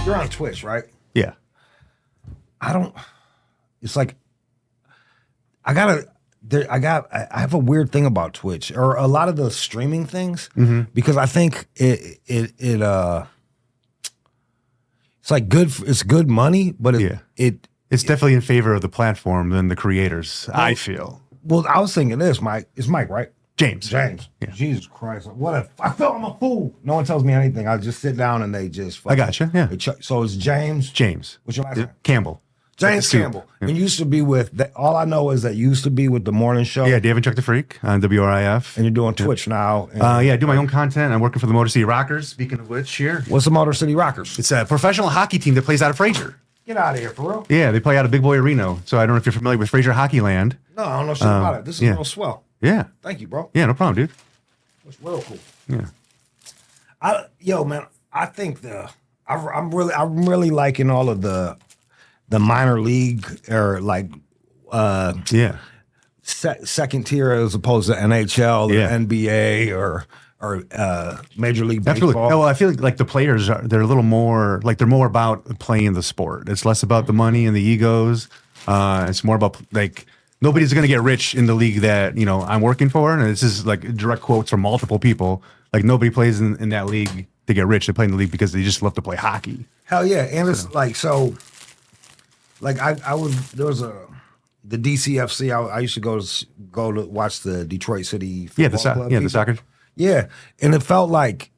You're on Twitch, right? Yeah. It's like, I have a weird thing about Twitch or a lot of the streaming things because I think it's like it's good money, but it's definitely in favor of the platform than the creators. I feel. Well, I was thinking this, Mike. It's Mike, right? James. Yeah. Jesus Christ. I feel I'm a fool. No one tells me anything. I just sit down and they just I gotcha. Yeah. So it's James. What's your last name? Campbell. James Campbell. Yeah. And used to be with, all I know is that you used to be with the morning show. Yeah, Dave and Chuck the Freak on WRIF. And you're doing Twitch now. And, I do my own content. I'm working for the Motor City Rockers. Speaking of which, here. What's the Motor City Rockers? It's a professional hockey team that plays out of Fraser. Get out of here, for real? Yeah, they play out of Big Boy Reno. So I don't know if you're familiar with Fraser Hockey Land. No, I don't know shit about it. This is real swell. Yeah. Thank you, bro. Yeah, no problem, dude. It's real cool. Yeah. Man, I think I'm really liking all of the minor league or like second tier as opposed to NHL or NBA or Major League Baseball. Absolutely. Well, I feel like the players they're a little more like they're more about playing the sport. It's less about the money and the egos. It's more about like nobody's going to get rich in the league that I'm working for, and this is like direct quotes from multiple people. Like nobody plays in that league to get rich. They play in the league because they just love to play hockey. Hell yeah, and it's like so. Like there was the DCFC. I used to go to watch the Detroit City football club. The soccer. Yeah, and it felt like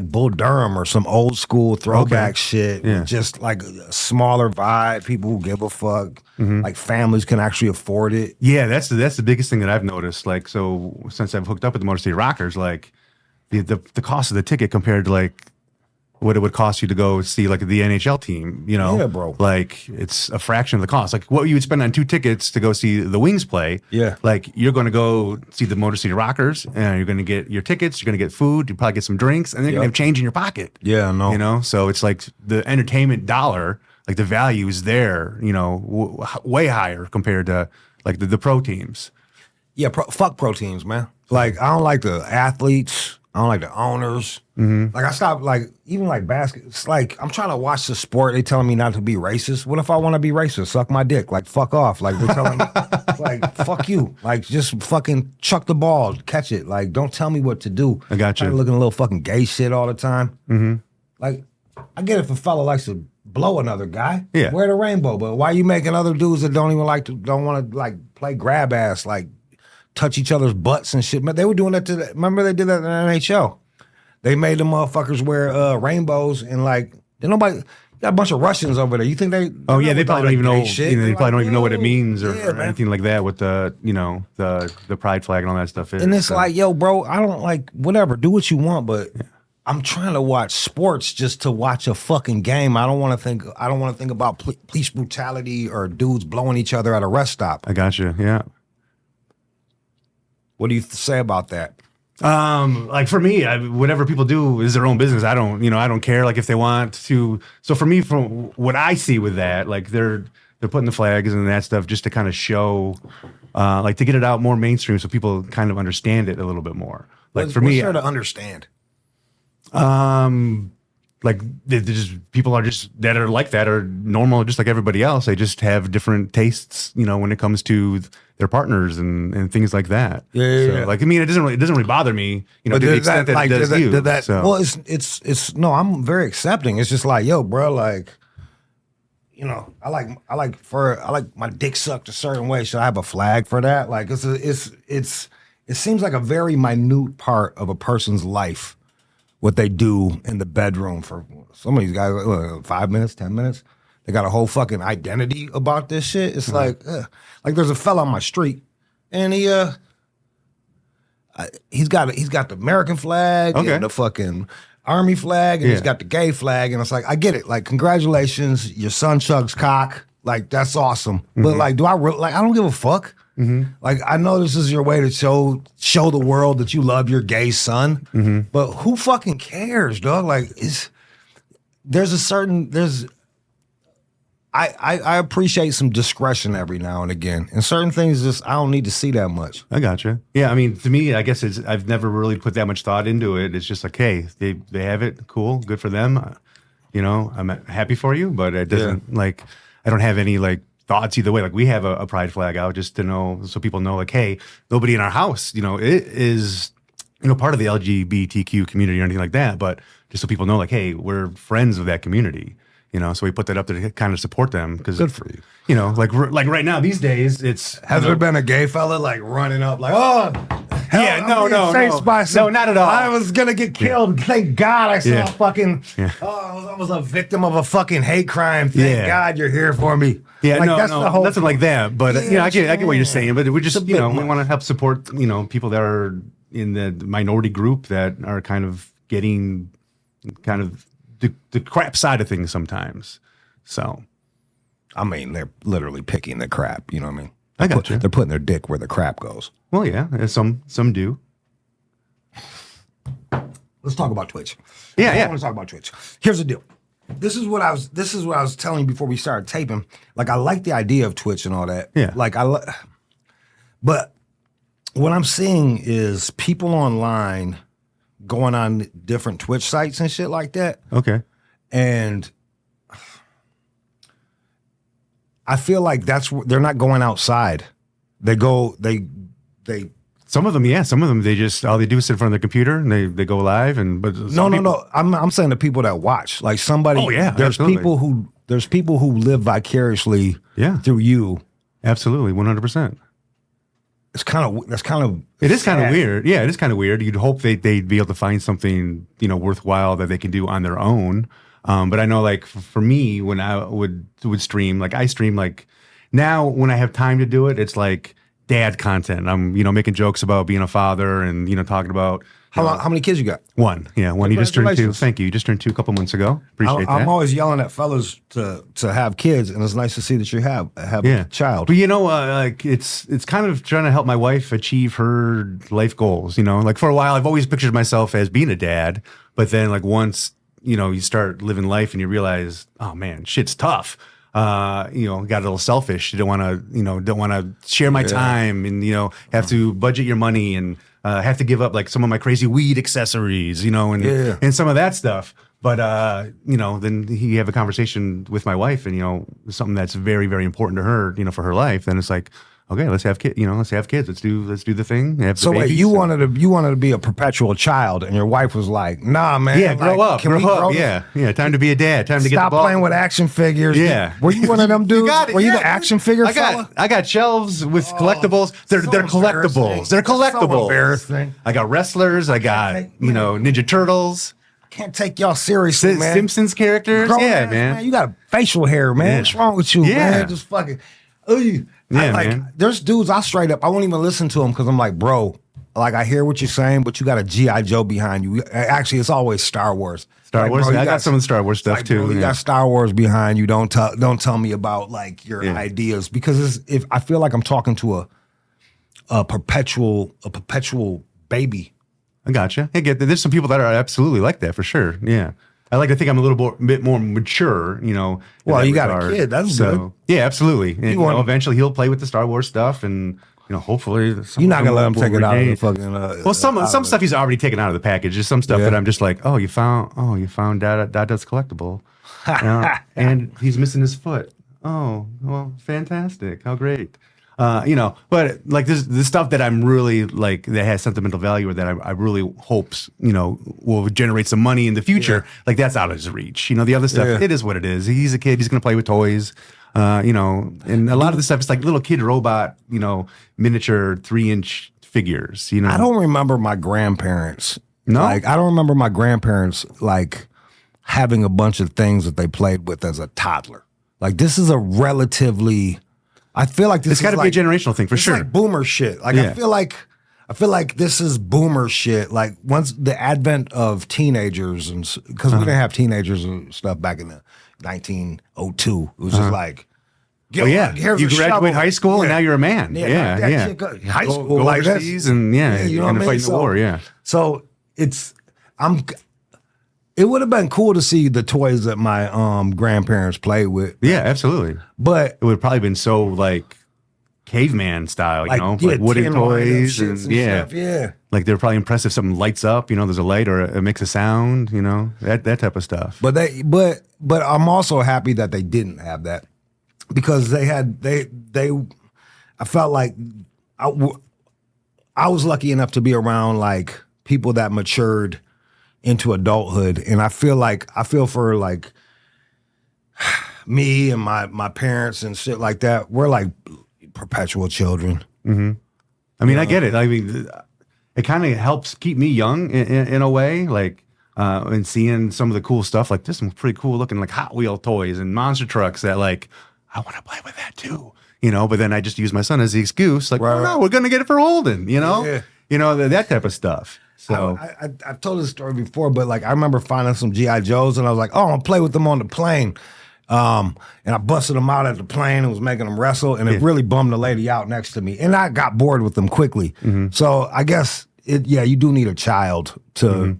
Bull Durham or some old school throwback shit. Yeah. Just like a smaller vibe. People who give a fuck. Like families can actually afford it. Yeah, that's the biggest thing that I've noticed. Like, so since I've hooked up with the Motor City Rockers, like the cost of the ticket compared to like what it would cost you to go see like the NHL team, Yeah, bro. Like it's a fraction of the cost. Like what you would spend on 2 tickets to go see the Wings play. Yeah. Like you're going to go see the Motor City Rockers and you're going to get your tickets, you're going to get food, you probably get some drinks, and then you're going to have change in your pocket. Yeah, no. So it's like the entertainment dollar, like the value is there, way higher compared to like the pro teams. Yeah, fuck pro teams, man. Like I don't like the athletes. I don't like the owners. Like I stopped even basket. It's like I'm trying to watch the sport. They telling me not to be racist. What if I want to be racist? Suck my dick. Like fuck off. Like they're telling me like fuck you. Like just fucking chuck the ball, catch it. Like don't tell me what to do. I got you. Looking a little fucking gay shit all the time. Like I get if a fella likes to blow another guy. Yeah. Wear the rainbow. But why you making other dudes that don't want to like play grab ass like touch each other's butts and shit? Man, they were doing that remember they did that in the NHL. They made the motherfuckers wear rainbows and like nobody got a bunch of Russians over there. You think they? Oh yeah, they probably don't even know. They probably don't even know what it means or anything like that. With the the pride flag and all that stuff is. And it's like, yo, bro, I don't like whatever. Do what you want, but I'm trying to watch sports just to watch a fucking game. I don't want to think about police brutality or dudes blowing each other at a rest stop. I got you. Yeah. What do you say about that? Like for me, whatever people do is their own business. I don't care. Like if they want to. So for me, from what I see with that, like they're putting the flags and that stuff just to kind of show, like to get it out more mainstream so people kind of understand it a little bit more. Like for me, sure to understand. Like people are just that are like that are normal, just like everybody else. They just have different tastes, when it comes to their partners and things like that. Yeah. Like, I mean, it doesn't really bother me, to the extent that it does you. So. Well, it's no, I'm very accepting. It's just like, yo, bro, like, I like my dick sucked a certain way. Should I have a flag for that? Like, it seems like a very minute part of a person's life. What they do in the bedroom for some of these guys, 5 minutes, 10 minutes. They got a whole fucking identity about this shit. It's like there's a fella on my street, and he's got the American flag and the fucking Army flag, and he's got the gay flag, and it's like I get it. Like congratulations, your son chugs cock. Like that's awesome. But like, I don't give a fuck. Like I know this is your way to show the world that you love your gay son, but who fucking cares, dog? Like I appreciate some discretion every now and again. And certain things just I don't need to see that much. I gotcha. Yeah, I mean, to me, I guess I've never really put that much thought into it. It's just like, hey, they have it, cool, good for them. You know, I'm happy for you, but it doesn't like I don't have any like thoughts either way. Like we have a pride flag out just to know, so people know, like, hey, nobody in our house, you know, it is, you know, part of the LGBTQ community or anything like that, but just so people know, like, hey, we're friends of that community. You know, so we put that up to kind of support them because Good for you. You know, like right now these days, it's Has there been a gay fella like running up like, oh, hell, Yeah, I'm no, being no, faced no. by some- No, not at all. I was gonna get killed. Thank God I saw Yeah. fucking. Yeah. Oh, I was a victim of a fucking hate crime. Thank God you're here for me. Yeah, like, no, that's no, the whole nothing like that. But you know, I get what you're saying. But we just, It's a you know, bit we much. want to help support, you know, people that are in the minority group that are kind of getting kind of the crap side of things sometimes. So, I mean, they're literally picking the crap. You know what I mean? I got you. They're putting their dick where the crap goes. well, yeah, some do. Let's talk about Twitch. Yeah, I yeah. want to talk about Twitch. Here's the deal. This is what I was telling you before we started taping. Like I like the idea of Twitch and all that. Yeah. Like but what I'm seeing is people online going on different Twitch sites and shit like that. Okay. And I feel like they're not going outside. They Some of them, yeah. Some of them, they just all they do is sit in front of their computer and they go live. And but no. I'm saying the people that watch. Like somebody. Oh, yeah, There's absolutely. people who live vicariously. Yeah. Through you. Absolutely, 100%. That's kind of. It is kind of sad. weird. Yeah, it is kind of weird. You'd hope they'd be able to find something, you know, worthwhile that they can do on their own. But I know, like, for me, when I would stream, like, I stream, like, now when I have time to do it, it's like dad content. I'm, you know, making jokes about being a father and, you know, talking about. How many kids you got? One. Yeah, one. You just turned 2. Congratulations. Thank you. You just turned 2 a couple months ago. Appreciate that. I'm always yelling at fellas to have kids, and it's nice to see that you have a child. But you know, like it's kind of trying to help my wife achieve her life goals. You know, like for a while, I've always pictured myself as being a dad, but then like once you know you start living life and you realize, oh man, shit's tough. You know, got a little selfish. You don't want to share my time, and you know, have to budget your money and have to give up like some of my crazy weed accessories. You know, and some of that stuff. But you know, then you have a conversation with my wife, and you know, something that's very, very important to her, you know, for her life. Then it's like, okay, let's have kids. You know, let's have kids. Let's do the thing. Have the So wait, babies. you wanted to be a perpetual child, and your wife was like, "Nah, man, Yeah, grow like, up, can we grow up. this? Yeah. Time to be a dad. Time to get the Stop ball. playing with action figures." Yeah. Were you one of them dudes? got it, Were you yeah, the action figure fella? I got shelves with collectibles. They're so collectibles. embarrassing. They're That's so collectibles. embarrassing. I got wrestlers. I got Ninja Turtles. Can't take y'all seriously, man. Simpsons characters. Grown Yeah, ass, man. You got facial hair, man. Yeah. What's wrong with you, Yeah. man? Just fucking. Ooh. Yeah, like, man. there's dudes I straight up, I won't even listen to them because I'm like, bro, like I hear what you're saying, but you got a G.I. Joe behind you. Actually, it's always Star Wars. Star Like, Wars. bro, you I got some of the Star Wars stuff like, too. bro, you got Star Wars behind you. Don't tell me about like your ideas because if I feel like I'm talking to a perpetual baby. I gotcha. I get that. There's some people that are absolutely like that for sure. Yeah. I like to think I'm a bit more mature, you know. in Well, that you got a regard. kid. That's good. Yeah, absolutely. And, you want- know, eventually he'll play with the Star Wars stuff, and you know, hopefully You're not gonna let him take it out of the renege. fucking. Well, some stuff he's already taken out of the package. There's some stuff that I'm just like, you found Dada's collectible, and he's missing his foot. Oh, well, fantastic! How great. You know, but like this stuff that I'm really like that has sentimental value or that I really hopes, you know, will generate some money in the future. Like that's out of his reach. You know, the other stuff, it is what it is. He's a kid. He's going to play with toys. You know, and a lot of the stuff is like little kid robot, you know, miniature 3-inch figures, you know. I don't remember my grandparents. No? Like I don't remember my grandparents like having a bunch of things that they played with as a toddler. Like this is a relatively I feel like this It's got to is be a generational thing for it's sure. like boomer shit. Like Yeah. I feel like this is boomer shit. Like once the advent of teenagers and because we didn't have teenagers and stuff back in the 1902. It was just like Oh yeah, here's you a graduate shovel. high school and now you're a man. Yeah, Yeah, like that yeah. shit go- high Go- school go like this. overseas and you know what I and mean? fight in the war. Yeah, So it's it would have been cool to see the toys that my grandparents played with. Yeah, absolutely. But It would have probably been so like caveman style, you like, know, yeah, like wooden tin lined up toys shits and yeah. stuff, yeah. Like they're probably impressed if something lights up, you know, there's a light or it makes a sound, you know, that type of stuff. But I'm also happy that they didn't have that, because I felt like I was lucky enough to be around like people that matured into adulthood, and I feel for like me and my parents and shit like that. We're like perpetual children. I mean, I get it. I mean, it kind of helps keep me young in a way, like, and seeing some of the cool stuff, like this one's pretty cool looking, like Hot Wheel toys and monster trucks that like, I want to play with that too, you know, but then I just use my son as the excuse, like, oh, no, we're going to get it for Holden, you know, that type of stuff. So I've told this story before, but like I remember finding some G.I. Joes and I was like, oh, I'm gonna play with them on the plane. And I busted them out at the plane and was making them wrestle, and it really bummed the lady out next to me. And I got bored with them quickly. So I guess you do need a child to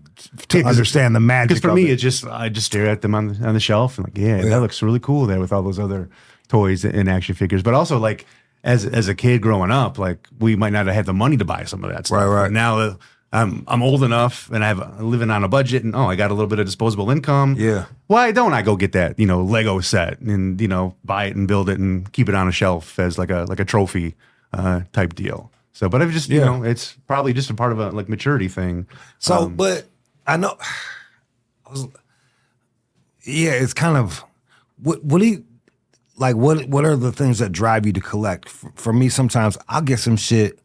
understand the magic. Because for me, I just stare at them on the shelf and like, that looks really cool there with all those other toys and action figures. But also like as a kid growing up, like we might not have had the money to buy some of that stuff. Right. But now I'm old enough and I'm living on a budget and I got a little bit of disposable income. Yeah. Why don't I go get that, Lego set and, buy it and build it and keep it on a shelf as like a trophy type deal. So, but I've just, it's probably just a part of a like maturity thing. So, but I know, it's kind of, what do you, like, what are the things that drive you to collect? For me, sometimes I'll get some shit,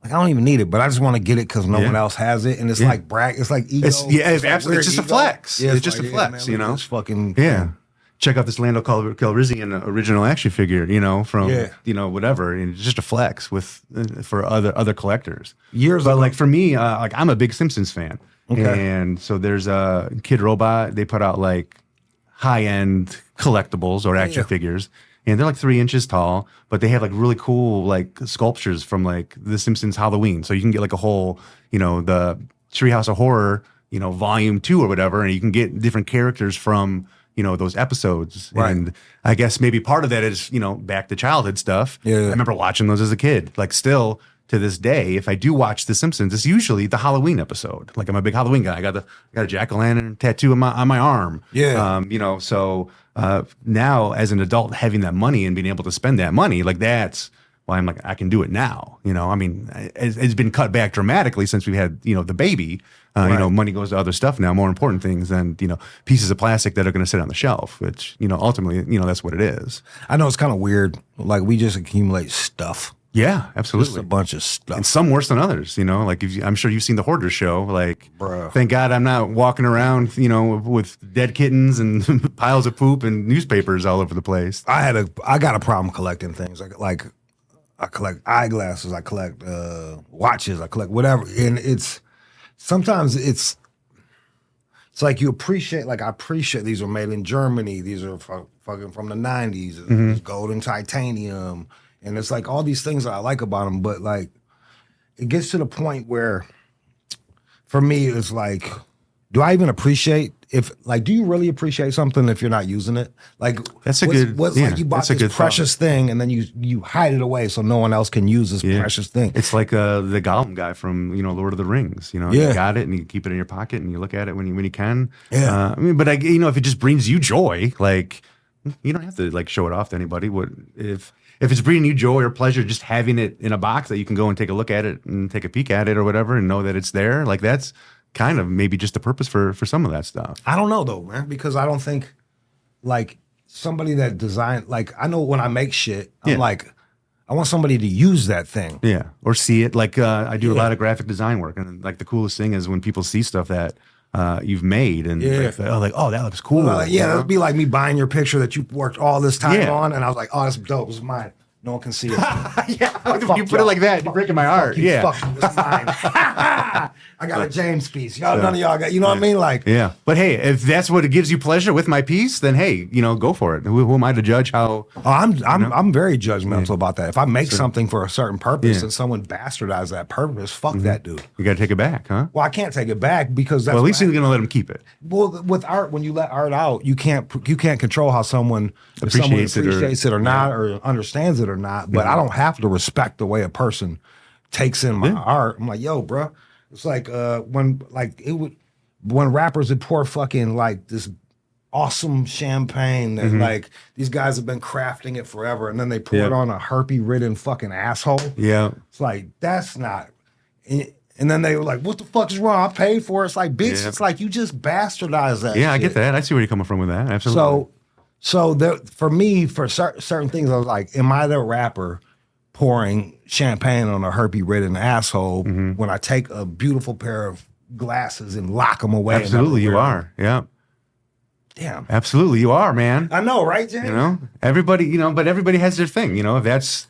like I don't even need it, but I just want to get it because no one else has it, and it's like brag. It's like ego. It's absolutely. It's just a flex. Yeah, it's just a flex. Man, it's fucking Check out this Lando Calrissian original action figure. From whatever. And it's just a flex for other collectors. But like for me, like I'm a big Simpsons fan. Okay. And so there's a Kid Robot. They put out like high end collectibles or action figures. And they're like 3 inches tall, but they have like really cool like sculptures from like The Simpsons Halloween. So you can get like a whole, the Treehouse of Horror, volume 2 or whatever, and you can get different characters from, those episodes. Right. And I guess maybe part of that is, back to childhood stuff. Yeah. I remember watching those as a kid. Like still to this day, if I do watch The Simpsons, it's usually the Halloween episode. Like I'm a big Halloween guy. I got a jack-o'-lantern tattoo on my arm. Yeah. Now as an adult, having that money and being able to spend that money, like that's why I'm like, I can do it now. I mean, it's been cut back dramatically since we've had, the baby. Money goes to other stuff now, more important things than, pieces of plastic that are going to sit on the shelf, which, ultimately, that's what it is. I know it's kind of weird. Like we just accumulate stuff. Yeah, absolutely. Just a bunch of stuff. And some worse than others, like I'm sure you've seen the Hoarder show. Like, thank God I'm not walking around, with dead kittens and piles of poop and newspapers all over the place. I got a problem collecting things. Like I collect eyeglasses, I collect watches, I collect whatever. And sometimes it's like you appreciate, like I appreciate these are made in Germany. These are fucking from the 90s. Mm-hmm. Gold and titanium. And it's like all these things that I like about them, but like it gets to the point where for me it's like, do I even appreciate do you really appreciate something if you're not using it? Like that's like you bought this precious thing and then you hide it away so no one else can use this precious thing. It's like the Gollum guy from Lord of the Rings. You got it and you keep it in your pocket and you look at it when you can. Yeah. But if it just brings you joy, like you don't have to like show it off to anybody. If it's bringing you joy or pleasure, just having it in a box that you can go and take a look at it and take a peek at it or whatever and know that it's there, like that's kind of maybe just the purpose for some of that stuff. I don't know though, man, because I don't think like somebody that designed, like I know when I make shit, I'm like, I want somebody to use that thing. Yeah, or see it. Like I do a lot of graphic design work, and like the coolest thing is when people see stuff that you've made and oh, that looks cool. It'd be like me buying your picture that you worked all this time on, and I was like, oh, that's dope, it's mine. No one can see it. Yeah, when Fuck you put it y'all. like that, you're breaking my heart. You Yeah. fuck you, it's mine. I got a James piece. Y'all, none of y'all got. You know what I mean? Like, Yeah, but hey, if that's what it gives you pleasure with my piece, then hey, go for it. Who am I to judge how? oh, I'm very judgmental about that. If I make something for a certain purpose Yeah. and someone bastardizes that purpose, fuck that dude. You got to take it back, huh? Well, I can't take it back because that's Well, at least what you're gonna let him keep it. well, with art, when you let art out, you can't control how someone Appreciates it or- appreciates it or not, or understands it or not. But I don't have to respect the way a person takes in my art. I'm like, yo, bro. It's like when rappers would pour fucking like this awesome champagne that like these guys have been crafting it forever, and then they pour it on a herpy-ridden fucking asshole. Yeah. It's like that's not. And then they were like, "What the fuck is wrong? I paid for it." It's like, bitch. Yeah. It's like you just bastardized that. Yeah, I shit. get that. I see where you're coming from with that. Absolutely. So there, for me, for certain things, I was like, "Am I the rapper pouring champagne on a herpy-ridden asshole when I take a beautiful pair of glasses and lock them away?" Absolutely, you are. Yeah. Damn. Absolutely, you are, man. I know, right, James? Everybody, but everybody has their thing. If that's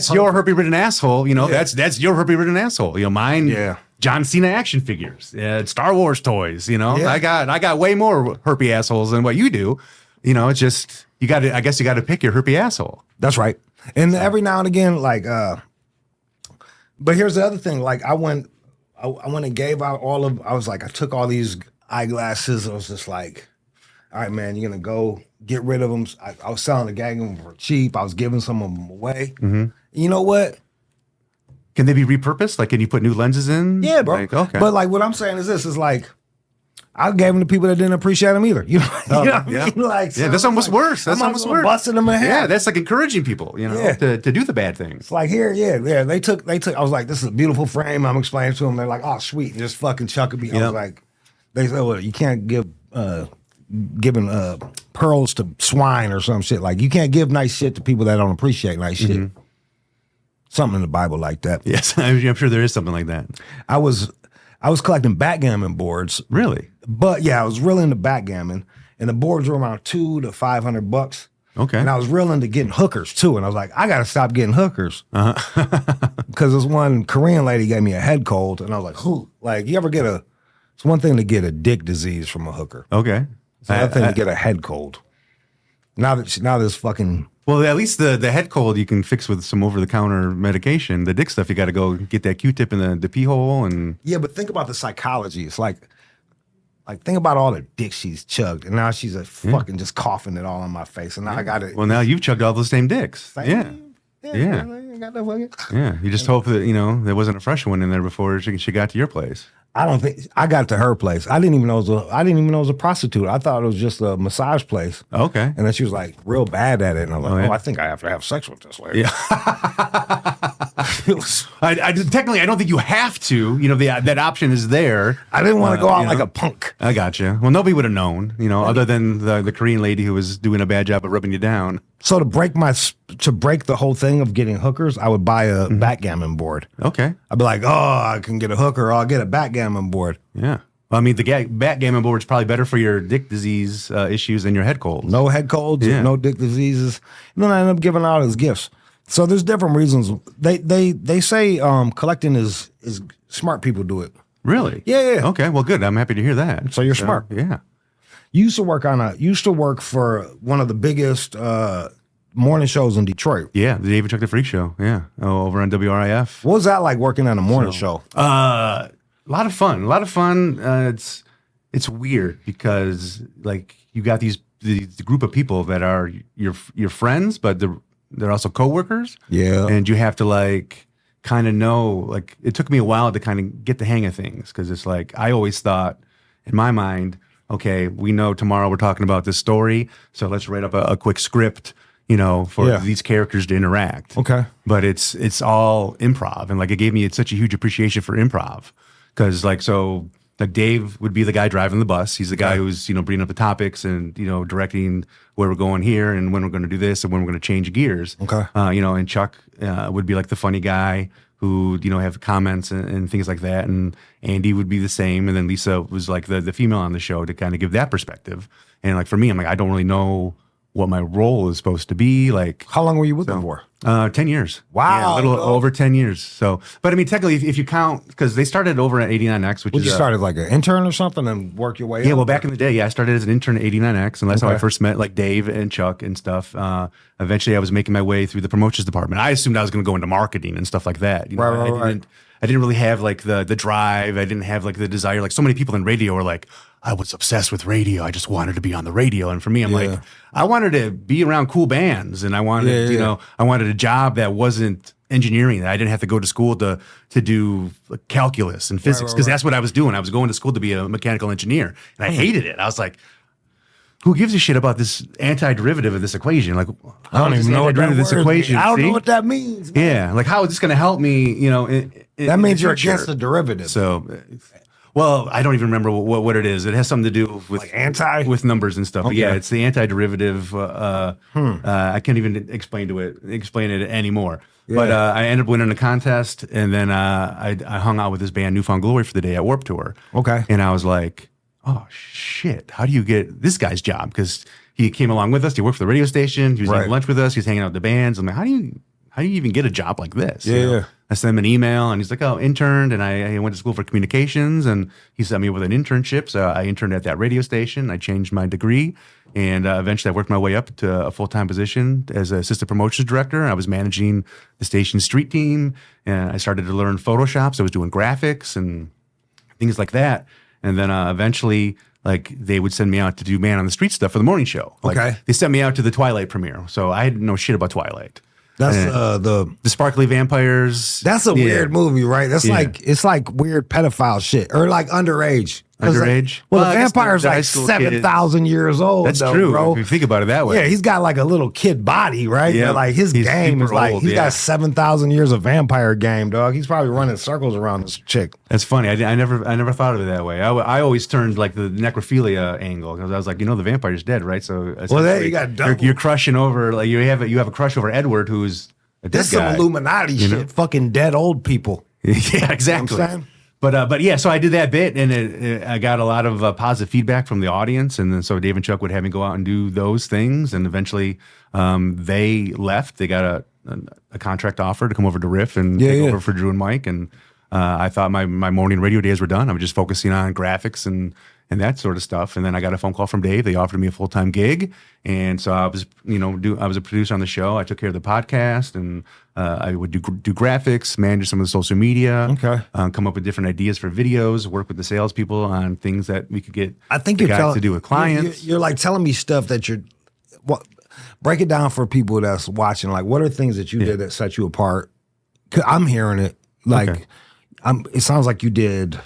No, your herpy-ridden asshole, that's your herpy-ridden asshole. Mine. Yeah. John Cena action figures, Star Wars toys. I got way more herpy assholes than what you do. It's just you got to. I guess you got to pick your herpy asshole. That's right. And every now and again, like, but here's the other thing. Like, I went and gave out I took all these eyeglasses. I was just like, all right, man, you're going to go get rid of them. I was selling a gang of them for cheap. I was giving some of them away. You know what? Can they be repurposed? Like, can you put new lenses in? Yeah, bro. Like, okay. But like, what I'm saying is this is like, I gave them to people that didn't appreciate them either. You know what I mean? Like, so that's almost worse. That's I'm almost worse. busting them in half. Yeah, that's like encouraging people, Yeah. to do the bad things. It's like here, yeah. They took. I was like, this is a beautiful frame. I'm explaining to them. They're like, oh, sweet, and just fucking chucking me. I was like, they said, well, you can't give giving pearls to swine or some shit. Like, you can't give nice shit to people that don't appreciate nice shit. Something in the Bible like that. Yes, I'm sure there is something like that. I was collecting backgammon boards. Really? But yeah, I was real into backgammon, and the boards were around $200 to $500. Okay. And I was real into getting hookers too, and I was like, I gotta stop getting hookers because this one Korean lady gave me a head cold, and I was like, who? Like, you ever get it's one thing to get a dick disease from a hooker. Okay. It's another thing to get a head cold. Now this fucking. Well, at least the head cold you can fix with some over-the-counter medication. The dick stuff, you got to go get that Q-tip in the pee hole and. Yeah, but think about the psychology. It's like think about all the dick she's chugged, and now she's fucking just coughing it all on my face, and now I got it. Well, now you've chugged all those same dicks. Yeah. Yeah. I got that fucking. Yeah. You just hope that there wasn't a fresh one in there before she got to your place. I don't think I got to her place. I didn't even know it was a prostitute. I thought it was just a massage place. Okay. And then she was like real bad at it, and I'm like, yeah. I think I have to have sex with this lady. Yeah. Technically, I don't think you have to. That option is there. I didn't want to go out like a punk. I gotcha. Well, nobody would have known, other than the Korean lady who was doing a bad job of rubbing you down. So to break the whole thing of getting hookers, I would buy a backgammon board. Okay. I'd be like, oh, I can get a hooker, or I'll get a backgammon board. Yeah. Well, I mean, the backgammon board is probably better for your dick disease issues than your head colds. No head colds, no dick diseases. And then I end up giving out as gifts. So there's different reasons. They say collecting is smart people do it. Really? Yeah. Okay. Well, good. I'm happy to hear that. So you're smart. Yeah. You used to work for one of the biggest morning shows in Detroit. Yeah, the David Chuck the Freak Show. Yeah, over on WRIF. What was that like working on a morning show? A lot of fun. It's weird because like you got the group of people that are your friends, but they're also coworkers. Yeah, and you have to like kind of know. Like it took me a while to kind of get the hang of things because it's like I always thought in my mind, okay, we know tomorrow we're talking about this story, so let's write up a quick script, for these characters to interact. Okay. But it's all improv, and like it gave me such a huge appreciation for improv because like Dave would be the guy driving the bus. He's the guy who's bringing up the topics and directing where we're going here and when we're going to do this and when we're going to change gears. Okay. And Chuck would be like the funny guy who have comments and things like that, and Andy would be the same, and then Lisa was like the female on the show to kind of give that perspective. And like for me, I'm like I don't really know what my role is supposed to be. Like, How long were you with them for? 10 years. Wow, Yeah, a little dog. over 10 years. So, but I mean, technically, if you count, because they started over at 89X, which Would is you started like an intern or something and work your way up? yeah, well, back in the day, yeah, I started as an intern at 89X, and that's how I Okay. first met like Dave and Chuck and stuff. Eventually, I was making my way through the promotions department. I assumed I was going to go into marketing and stuff like that. You know, Right. I didn't really have like the drive. I didn't have like the desire. Like so many people in radio are like, I was obsessed with radio. I just wanted to be on the radio. And for me, I'm like, I wanted to be around cool bands, and I wanted, you know, I wanted a job that wasn't engineering. I didn't have to go to school to do like, calculus and physics because that's what I was doing. I was going to school to be a mechanical engineer, and I hated it. I was like, who gives a shit about this antiderivative of this equation? Like, I don't even know what that this word equation. means. I don't see? know what that means. Man. Yeah, like how is this going to help me? You know, That means you're against the derivative. So, well, I don't even remember what it is. It has something to do with Like anti? with numbers and stuff. But Okay. yeah, it's the antiderivative. I can't even explain it anymore. Yeah. But I ended up winning a contest, and then I hung out with this band, Newfound Glory, for the day at Warped Tour. Okay. And I was like, oh shit, how do you get this guy's job? Because he came along with us. He worked for the radio station. He was Right. eating lunch with us. He was hanging out with the bands. I'm like, how do you even get a job like this? You Yeah, know? yeah. I sent him an email, and he's like, oh, interned. And I went to school for communications, and he sent me with an internship. So I interned at that radio station. I changed my degree, and eventually I worked my way up to a full-time position as an assistant promotions director. I was managing the station's street team, and I started to learn Photoshop. So I was doing graphics and things like that. And then eventually, like, they would send me out to do man on the street stuff for the morning show. Like, Okay. They sent me out to the Twilight premiere. So I had no shit about Twilight. That's The sparkly vampires. that's a Yeah. weird movie, right? That's Yeah. like it's like weird pedophile shit or like underage. 'Cause, Underage? Well, Well, the I guess vampire's the high like school 7,000 years old. That's though, true, bro. if you think about it that way. Yeah, he's got like a little kid body, right? Yeah. But like his He's game is super like old, he's yeah. got 7,000 years of vampire game, dog. He's probably running circles around this chick. That's funny. I never thought of it that way. I always turned like the necrophilia angle because I was like, you know, the vampire's dead, right? So Well, there you essentially, got double. you're crushing over like you have a crush over Edward, who's a dead This is some guy. Illuminati shit. know? Fucking dead old people. Yeah, exactly. You know what I'm saying? But yeah, so I did that bit, and I got a lot of positive feedback from the audience, and then so Dave and Chuck would have me go out and do those things, and eventually they left. They got a contract offer to come over to Riff and take over for Drew and Mike, and I thought my morning radio days were done. I was just focusing on graphics and that sort of stuff, and then I got a phone call from Dave. They offered me a full-time gig, and so I was I was a producer on the show. I took care of the podcast, and I would do graphics, manage some of the social media, Okay. come up with different ideas for videos, work with the salespeople on things that we could get. I think the you're guys telling to do with clients. You're like telling me stuff that you're. What? Break it down for people that's watching. Like, what are things that you did that set you apart? 'Cause I'm hearing it. Like, Okay. It sounds like you did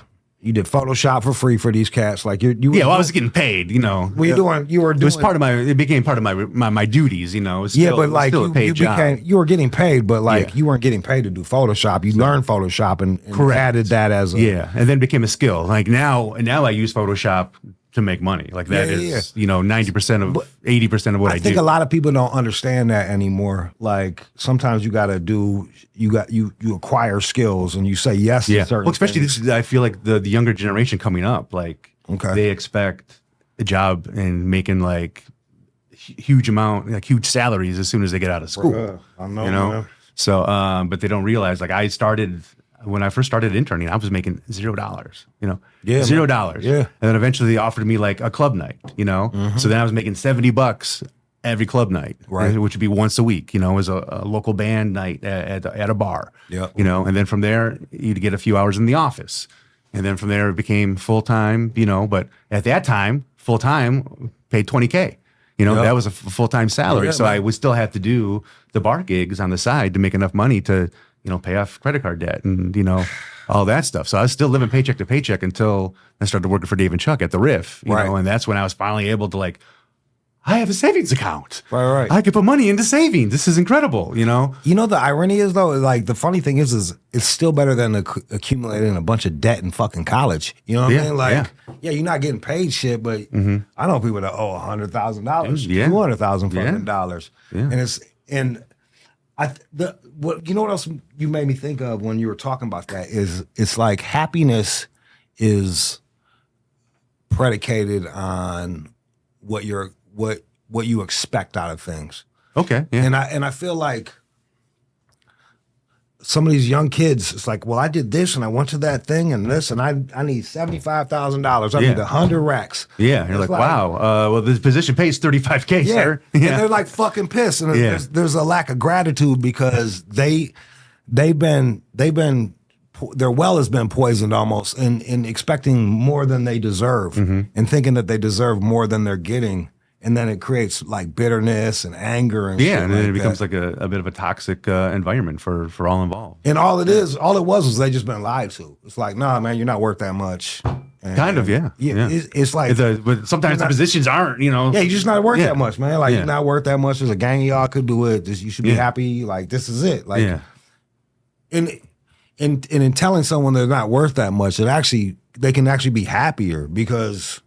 Photoshop for free for these cats. Like you. Yeah, well, I was getting paid. You know, Were you doing? You were doing. it was part of my. It became part of my duties. You know, it was Yeah, still, but it was like still a paid job. you were getting paid, but like Yeah. you weren't getting paid to do Photoshop. You learned Photoshop and added that as a Yeah, and then became a skill. Like now I use Photoshop to make money. Like that is 90% of 80% of what I I think do. a lot of people don't understand that anymore. Like sometimes you acquire skills and you say yes to certain Well, especially things. this. I feel like the younger generation coming up, like Okay. they expect a job and making like huge salaries as soon as they get out of school. I know, You know, man. so but they don't realize like when I first started interning, I was making $0. You know, Yeah, man. $0. Yeah. And then eventually they offered me like a club night. You know, so then I was making $70 every club night, Right. which would be once a week. You know, as a local band night at a bar. Yep. You know, and then from there you'd get a few hours in the office, and then from there it became full time. You know, but at that time, full time paid $20K. You know, Yep. that was a full time salary. Yeah, So man. I would still have to do the bar gigs on the side to make enough money to, pay off credit card debt and, all that stuff. So I was still living paycheck to paycheck until I started working for Dave and Chuck at the Riff, you Right. know, and that's when I was finally able to I have a savings account. Right. I could put money into savings. This is incredible, You know the irony is though, like the funny thing is it's still better than accumulating a bunch of debt in fucking college. You know what I Yeah, mean? Like, yeah. you're not getting paid shit, but I know people that owe $100,000, Yeah. $200,000 fucking Yeah. dollars, Yeah. what else you made me think of when you were talking about that is it's like happiness is predicated on what what you expect out of things. Okay. Yeah. And I feel like some of these young kids, it's like, well, I did this and I went to that thing and this and I need $75,000. I need 100 racks. Yeah, you're like, wow. Well, this position pays $35K, sir. And they're like fucking pissed. And there's a lack of gratitude because their well has been poisoned almost in expecting more than they deserve and thinking that they deserve more than they're getting. And then it creates like bitterness and anger and shit and then like it becomes that. like a bit of a toxic environment for all involved. And all it was they just been lied to. It's like, nah, man, you're not worth that much. And, Kind of, yeah. It's like, but sometimes the positions aren't, yeah, you're just not worth that much, man. Like you're not worth that much. There's a gang of y'all could do it. You should be happy. Like this is it. Like, and in telling someone they're not worth that much, they can actually be happier because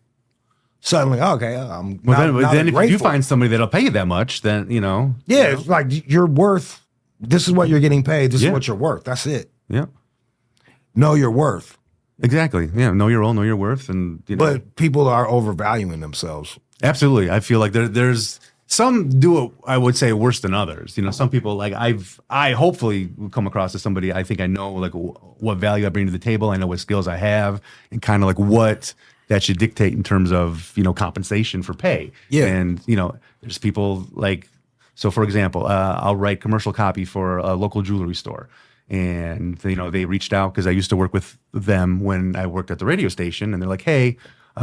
suddenly, okay, I'm then if you do find somebody that'll pay you that much, then it's like you're worth. This is what you're getting paid. This is what you're worth. That's it. Yeah. Know your worth. Exactly. Yeah. Know your role. Know your worth. And but people are overvaluing themselves. Absolutely. I feel like there's some do it, I would say, worse than others. Some people like I hopefully will come across as somebody I think I know like what value I bring to the table. I know what skills I have and kind of like what that should dictate in terms of, compensation for pay. Yeah. And, there's people like, so for example, I'll write commercial copy for a local jewelry store. And, they reached out because I used to work with them when I worked at the radio station. And they're like, hey,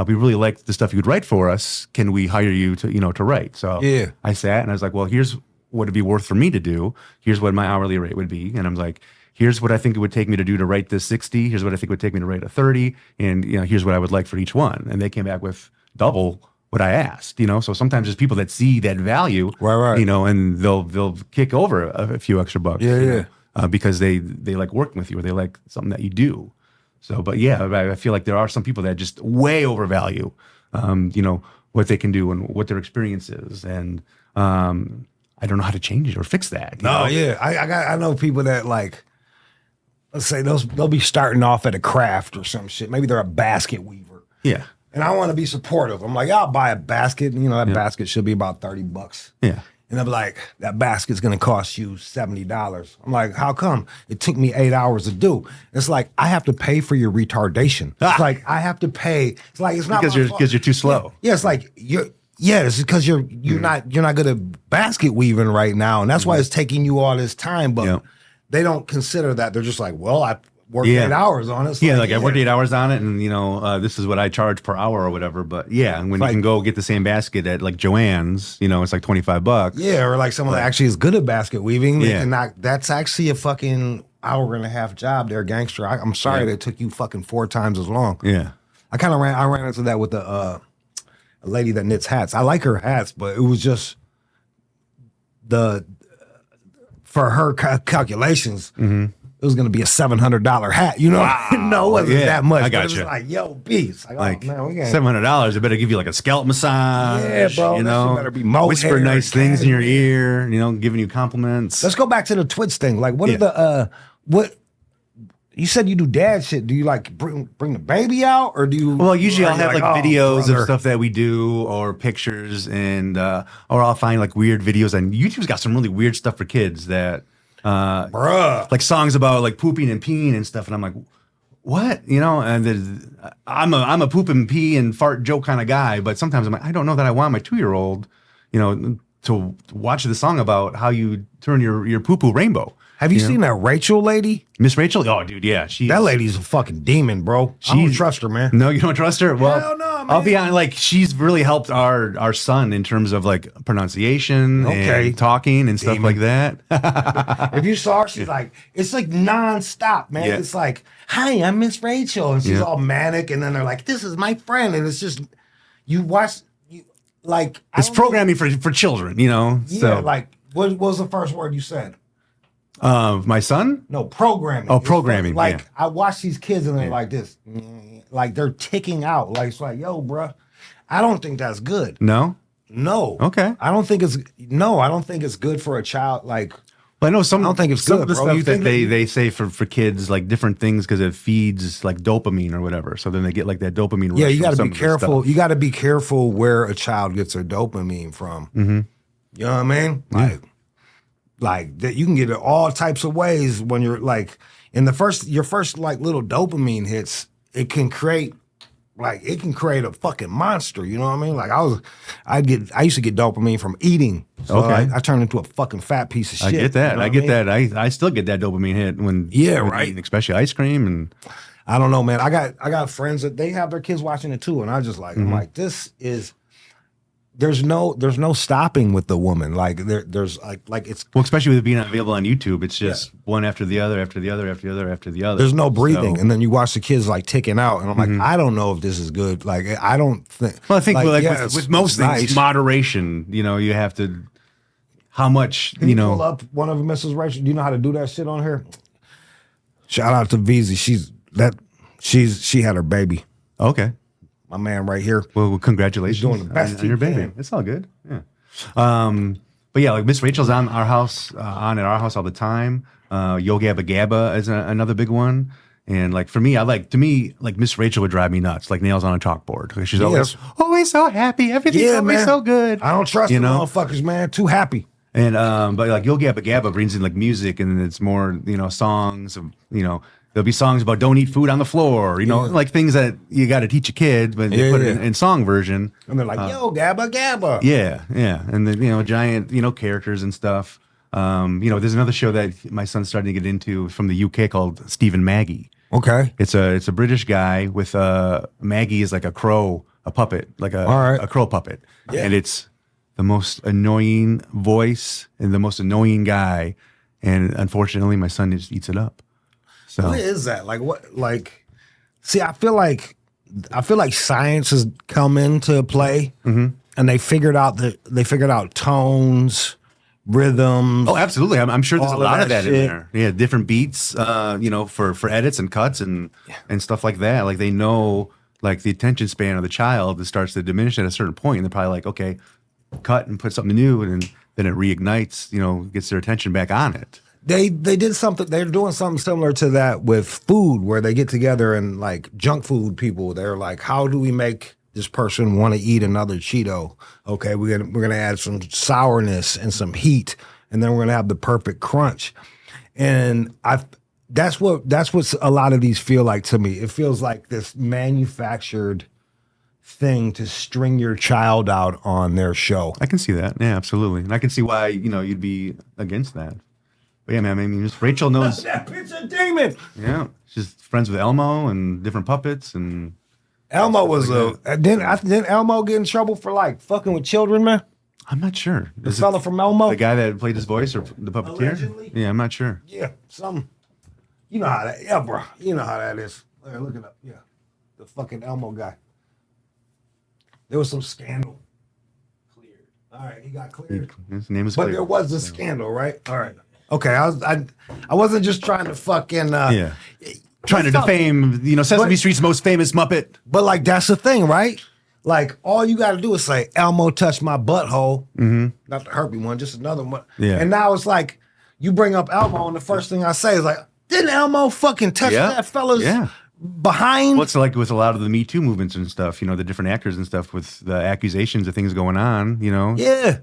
we really like the stuff you'd write for us. Can we hire you to write? So I sat and I was like, well, here's what it'd be worth for me to do. Here's what my hourly rate would be. And I'm like, here's what I think it would take me to do to write this 60. Here's what I think it would take me to write a 30. And, here's what I would like for each one. And they came back with double what I asked, So sometimes there's people that see that value, right. And they'll kick over a few extra bucks. Because they like working with you or they like something that you do. So, but I feel like there are some people that just way overvalue, what they can do and what their experience is. And I don't know how to change it or fix that. I know people that like, let's say they'll be starting off at a craft or some shit. Maybe they're a basket weaver. Yeah. And I want to be supportive. I'm like, I'll buy a basket. That basket should be about $30. Yeah. And they'll be like, that basket's going to cost you $70. I'm like, how come? It took me 8 hours to do. It's like, I have to pay for your retardation. It's like, I have to pay. It's like, it's not because you're too slow. Yeah, it's like, it's because you're not good at basket weaving right now. And that's why it's taking you all this time. But they don't consider that. They're just like, well, I worked 8 hours on it. So I worked 8 hours on it and, this is what I charge per hour or whatever. But and when you can go get the same basket at like Joann's, it's like $25. Yeah, or like someone that actually is good at basket weaving. That's actually a fucking hour and a half job there, gangster. I'm sorry that it took you fucking 4 times as long. Yeah. I ran into that with a lady that knits hats. I like her hats, but it was just for her calculations, it was going to be a $700 hat. Wow. No, it wasn't that much. I got you. It was like, yo, beast. Like, man, we got $700. It better give you like a scalp massage. Yeah, bro. That better be whisper nice things in your ear. Giving you compliments. Let's go back to the Twitch thing. Like, what are the what? You said you do dad shit. Do you like bring the baby out, or do you? Well, usually I'll have like videos of stuff that we do, or pictures, and or I'll find like weird videos. And YouTube's got some really weird stuff for kids that. Like songs about like pooping and peeing and stuff, and I'm like, what? And I'm a poop and pee and fart joke kind of guy, but sometimes I'm like, I don't know that I want my 2-year-old, to watch the song about how you turn your poo poo rainbow. Have you seen that Rachel lady? Miss Rachel? Oh, dude, yeah. That lady's a fucking demon, bro. I don't trust her, man. No, you don't trust her? Well, hell no, man. I'll be honest, like, she's really helped our son in terms of, like, pronunciation and talking and stuff like that. If you saw her, she's like, it's like nonstop, man. Yeah. It's like, hi, I'm Miss Rachel. And she's all manic, and then they're like, this is my friend. And it's just, you watch, like... It's programming for children, Yeah, so. like, what was the first word you said? My son? No, programming. Oh, programming. Like, I watch these kids and they're like this. Like, they're ticking out. Like, it's like, yo, bruh, I don't think that's good. No? No. Okay. I don't think it's good for a child. Like, But I know some. I don't think it's some good, of the bro. stuff You that think they say for kids like different things because it feeds like dopamine or whatever. So then they get like that dopamine rush. Yeah, you from got to some be of the careful. stuff. You got to be careful where a child gets their dopamine from. Mm-hmm. You know what I mean? Like that, you can get it all types of ways when you're like in your first like little dopamine hits. It can create a fucking monster. You know what I mean? Like I used to get dopamine from eating. So Okay. I turned into a fucking fat piece of shit. I get that. You know I what get mean? that. I still get that dopamine hit when Right. eating, especially ice cream and. I don't know, man. I got friends that they have their kids watching it too, and I just like I'm Mm-hmm. like there's no stopping with the woman. Like there's like it's Well, especially with it being available on YouTube, it's just one after the other, after the other, after the other, after the other. there's no breathing, So- and then you watch the kids like ticking out, and I'm like I don't know if this is good. Like I don't think. Well, I think it's- with most it's things, nice. moderation. You have to. How much Can you pull up one of Mrs. Rachel? Do you know how to do that shit on here? Shout out to VZ. She had her baby. Okay. My man right here. Well, congratulations He's doing the best on your he baby. can. It's all good. Yeah. But yeah, like Miss Rachel's on our house, on at our house all the time. Yo Gabba Gabba is another big one. And like for me, like Miss Rachel would drive me nuts, like nails on a chalkboard. Like she's always so happy. Everything's always man. so good. I don't trust You the know? motherfuckers, man. Too happy. And but like Yo Gabba Gabba brings in like music, and it's more songs of there'll be songs about don't eat food on the floor, like things that you got to teach a kid, but they put it in song version. And they're like, yo, Gabba Gabba. Yeah, and then giant characters and stuff. There's another show that my son's starting to get into from the UK called Steve and Maggie. Okay. It's a British guy with Maggie is like a crow, a puppet, like All right. a crow puppet, Yeah. and it's the most annoying voice and the most annoying guy, and unfortunately, my son just eats it up. So What is that? Like what? Like, see, I feel like science has come into play, and they figured out tones, rhythms. oh, absolutely. I'm sure there's a All of lot of that that in shit. there. Yeah, different beats, for edits and cuts and stuff like that. Like they know, like the attention span of the child that starts to diminish at a certain point, and they're probably like, okay, cut and put something new, and then it reignites, gets their attention back on it. They did something. They're doing something similar to that with food, where they get together and like junk food people. They're like, how do we make this person want to eat another Cheeto? Okay, we're gonna add some sourness and some heat, and then we're gonna have the perfect crunch. And that's what a lot of these feel like to me. It feels like this manufactured thing to string your child out on their show. I can see that. Yeah, absolutely. And I can see why, you'd be against that. But yeah, man, I mean, just Rachel knows. That pizza demon. Yeah, she's friends with Elmo and different puppets and. Elmo was didn't Elmo get in trouble for like fucking with children, man? I'm not sure. The fella from Elmo? The guy that played his voice or the puppeteer? Allegedly? Yeah, I'm not sure. Yeah, some. You know how that? Yeah, bro. You know how that is. Look it up. Yeah, the fucking Elmo guy. There was some scandal. Cleared. All right, he got cleared. His name is But clear. there was a scandal, right? All right. Okay, I wasn't just trying to fucking Trying to defame, Sesame Street's most famous Muppet. But like that's the thing, right? Like all you got to do is say Elmo touched my butthole, not the herpy one, just another one. Yeah. And now it's like you bring up Elmo, and the first thing I say is like, didn't Elmo fucking touch that fella's behind? What's like with a lot of the Me Too movements and stuff, the different actors and stuff with the accusations of things going on, Yeah.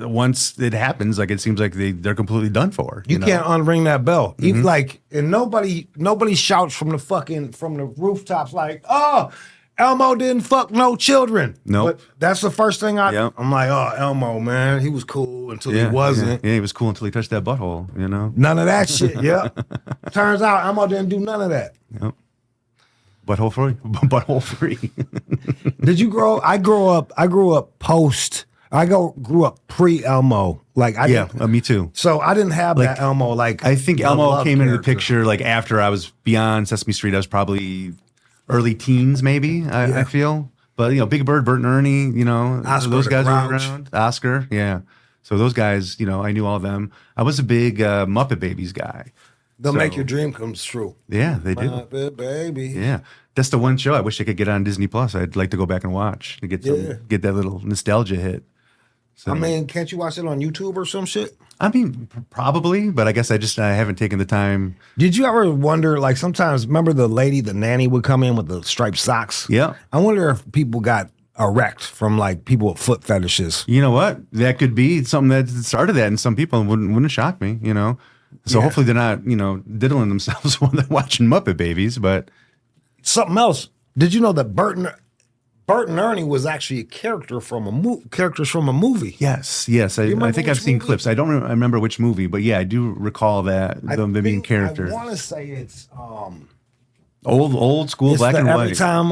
Once it happens, like it seems like they're completely done for. You can't unring that bell. Even like, and nobody shouts from the rooftops like, oh, Elmo didn't fuck no children. No. But that's the first thing Yep. I'm like, oh, Elmo, man, he was cool until he wasn't. Yeah, he was cool until he touched that butthole, None of that shit. Yeah. Turns out Elmo didn't do none of that. Yep. Butthole free. Butthole free. Did you grow? I grew up post. Grew up pre Elmo. Like I didn't, me too. so I didn't have that Elmo. Like I think Elmo love came into the character. picture like after I was beyond Sesame Street. I was probably early teens, maybe. I feel, but Big Bird, Bert and Ernie, Oscar those the guys were Grouch. around. Oscar, yeah. So those guys, I knew all of them. I was a big Muppet Babies guy. They'll So- make your dream come true. Yeah, they do. Muppet Baby. Yeah, that's the one show I wish I could get on Disney Plus. I'd like to go back and watch to get that little nostalgia hit. So, I mean, can't you watch it on YouTube or some shit? I mean, probably, but I guess I haven't taken the time. Did you ever wonder, like sometimes, remember the lady, the nanny would come in with the striped socks? Yeah. I wonder if people got erect from like people with foot fetishes. You know what? That could be something that started that in some people. Wouldn't shock me, you know? So hopefully they're not, diddling themselves while they're watching Muppet Babies, but. Something else. Did you know that Bert and Ernie was actually characters from a movie? Yes. remember I think I've which seen movie? clips. I don't remember which movie, but yeah, I do recall that them being characters. I want to say it's Old school it's black the and every white. time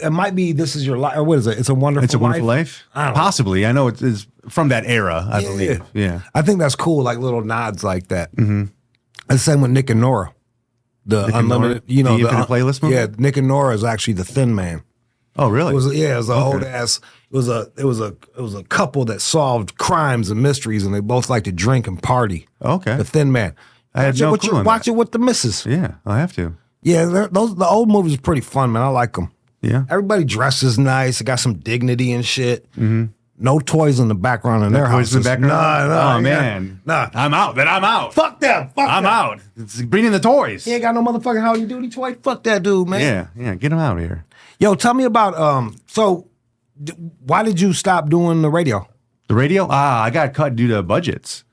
it might be This Is Your Life, or what is it? It's a Wonderful It's a Wonderful Life. I don't know. Possibly. I know it is from that era, I believe. Yeah. I think that's cool, like little nods like that. Mm-hmm. The same with Nick and Nora. The Nick and Unlimited, Nora? The Infinite Playlist movie? Yeah, Nick and Nora is actually the Thin Man. Oh, really? It was an old ass. It was a couple that solved crimes and mysteries, and they both like to drink and party. Okay. The Thin Man. I had no clue on Watch that. it with the missus. Yeah, I'll have to. Yeah, the old movies are pretty fun, man. I like them. Yeah. Everybody dresses nice. They got some dignity and shit. Mm-hmm. No toys in the background in their Toys houses. in the background? No, Oh, yeah. man. Nah. I'm out. Then I'm out. Fuck them. Fuck I'm them. out. It's bringing the toys. He ain't got no motherfucking Howdy Doody toy. Fuck that dude, man. Yeah. Get him out of here. Yo, tell me about why did you stop doing the radio? The radio? I got cut due to budgets.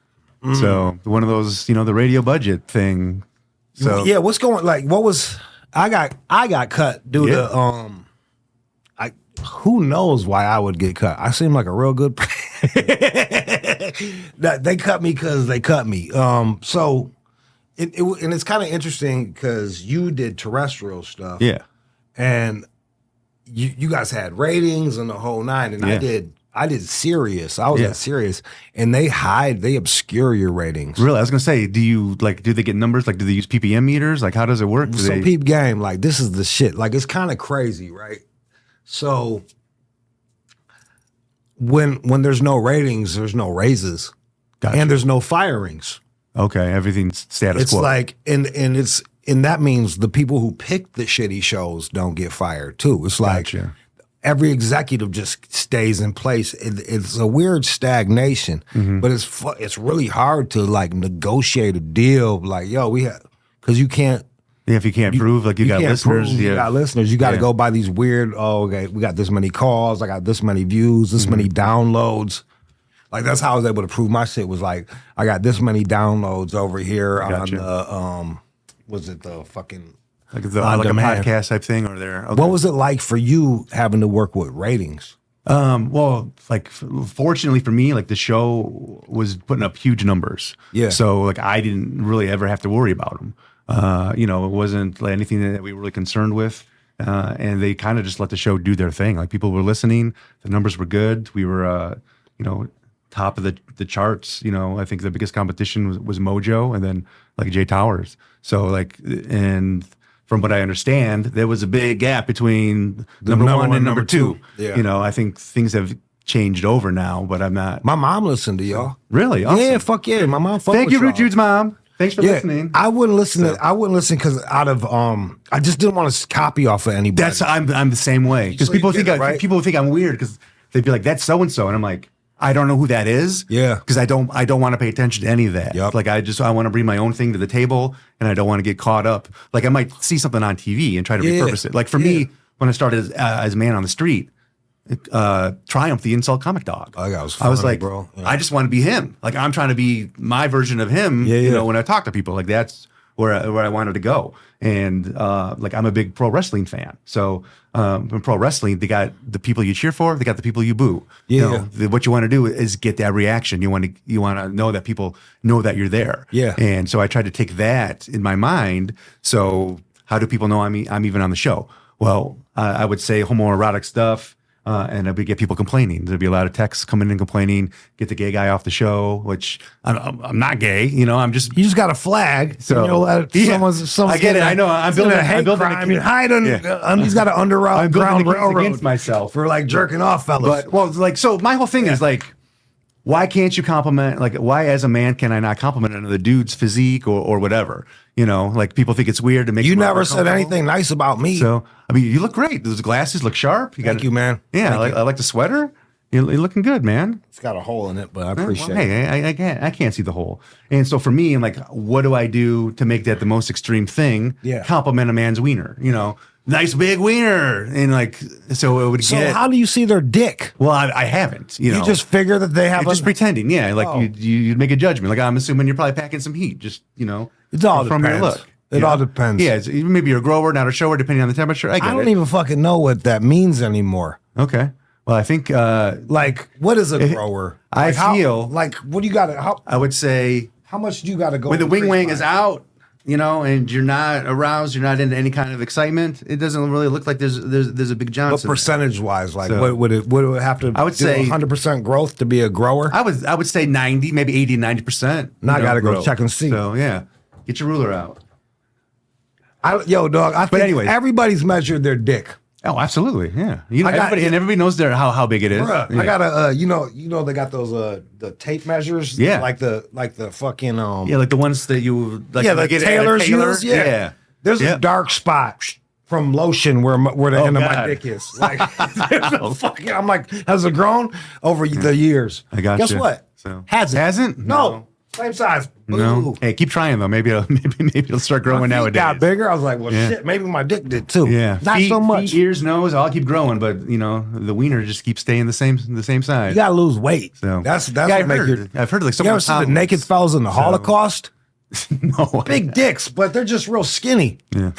So one of those, the radio budget thing. So Yeah, what's going what was I got cut due to who knows why I would get cut. I seem like a real good they cut me because they cut me. So and it's kind of interesting because you did terrestrial stuff. Yeah. And you guys had ratings and the whole nine, and Yeah. I did Sirius. I was at Sirius, and they obscure your ratings. Really? I was gonna say, do they get numbers? Like, do they use PPM meters? Like, how does it work? So peep game, like this is the shit. Like it's kind of crazy, right? So when there's no ratings, there's no raises, Gotcha. and there's no firings. Okay, everything's status It's quo. like and that means the people who pick the shitty shows don't get fired too. It's like Gotcha. every executive just stays in place. It's a weird stagnation, but it's really hard to like negotiate a deal. Like, yo, because you can't. Yeah, if you can't prove, like you got can't listeners. prove you got listeners. You got to go by these weird. Oh, okay, we got this many calls. I got this many views. This many downloads. Like that's how I was able to prove my shit. Was like I got this many downloads over here Gotcha. on the was it the fucking like a demand. podcast type thing, or there. Okay. What was it like for you having to work with ratings? Well, like fortunately for me, like the show was putting up huge numbers. Yeah. So like I didn't really ever have to worry about them. It wasn't like anything that we were really concerned with. And they kind of just let the show do their thing. Like people were listening, the numbers were good. We were, top of the charts. I think the biggest competition was Mojo, and then like Jay Towers. So like, and from what I understand, there was a big gap between number one and number two. Yeah. I think things have changed over now, but I'm not. My mom listened to y'all. Really? Awesome. Yeah, fuck yeah. My mom fucked Thank with you, y'all. Jude's mom. Thanks for listening. I wouldn't listen because out of I just didn't want to copy off of anybody. I'm the same way because So you people get think it, right? people think I'm weird because they'd be like, that's so and so, and I'm like, I don't know who that is. Yeah. Because I don't want to pay attention to any of that. Yep. Like I want to bring my own thing to the table, and I don't want to get caught up. Like I might see something on TV and try to repurpose it. Like for me, when I started as Man on the Street, Triumph the Insult Comic Dog. Oh, that was I was funny, like, bro. Yeah. I just want to be him. Like I'm trying to be my version of him. Yeah. When I talk to people, like that's where I wanted to go. And like I'm a big pro wrestling fan. So in pro wrestling, they got the people you cheer for, they got the people you boo. Yeah. What you want to do is get that reaction. You want to know that people know that you're there. Yeah. And so I tried to take that in my mind. So how do people know I'm even on the show? Well, I would say homoerotic stuff. And I would get people complaining. There'd be a lot of texts coming in complaining. Get the gay guy off the show, which I'm not gay. I'm just. You just got a flag. So, someone's I get it. I know. I'm building a hate building crime. You hide he's got an underground railroad against myself for like jerking off, fellas. But so my whole thing is like, why can't you compliment? Like, why as a man can I not compliment another dude's physique or whatever? Like people think it's weird to make. You never said anything nice about me. So I mean, you look great. Those glasses look sharp. Thank you, man. Yeah, Thank I like the sweater. You're looking good, man. It's got a hole in it, but I appreciate Well, it. hey, I can't see the hole. And so for me, I'm like, what do I do to make that the most extreme thing? Yeah. Compliment a man's wiener, nice big wiener. And like, so it would So get, how do you see their dick? well, I haven't, You just figure that they have just pretending. Yeah. Like Oh. you'd make a judgment. Like I'm assuming you're probably packing some heat, just, It all from depends. your look. It all depends. Yeah. Maybe you're a grower, not a shower, depending on the temperature. I get I don't it. even fucking know what that means anymore. Okay. Well, I think, Like, what is a grower? I Like, how- feel- like, what do you got to? I would say, How much do you got to go? when the wing increase wang by? is out, and you're not aroused, you're not into any kind of excitement, it doesn't really look like there's a big What Johnson. percentage wise? Like, So- what would it have to? I would say 100% growth to be a grower. I would say 90, maybe 80, 90%. Now I gotta go growth. check and see. So yeah, get your ruler out. Yo, dog. I think anyways. everybody's measured their dick. Oh, absolutely. Yeah. I got- Everybody knows how big it is. Bruh, Yeah. I got a, they got those the tape measures. Yeah. like the fucking Yeah, like the ones that you like. yeah, you the get at a tailors tailor. use. Yeah. There's a dark spot from lotion where the end of my God. dick is. Like, fucking, I'm like, has it grown over the years? I got Guess you. what? So Hasn't. hasn't? No. Same size. No. Boo. Hey, keep trying though. Maybe it'll start growing My feet nowadays. got bigger. I was like, well, Yeah. shit, maybe my dick did too. Yeah, Not so much. Feet, ears, nose, all keep growing, but the wiener just keeps staying the same size. You gotta lose weight. So That's yeah, what I've make heard. your. I've heard like You someone ever see the naked fellas in the Holocaust? No, Big dicks, but they're just real skinny. Yeah.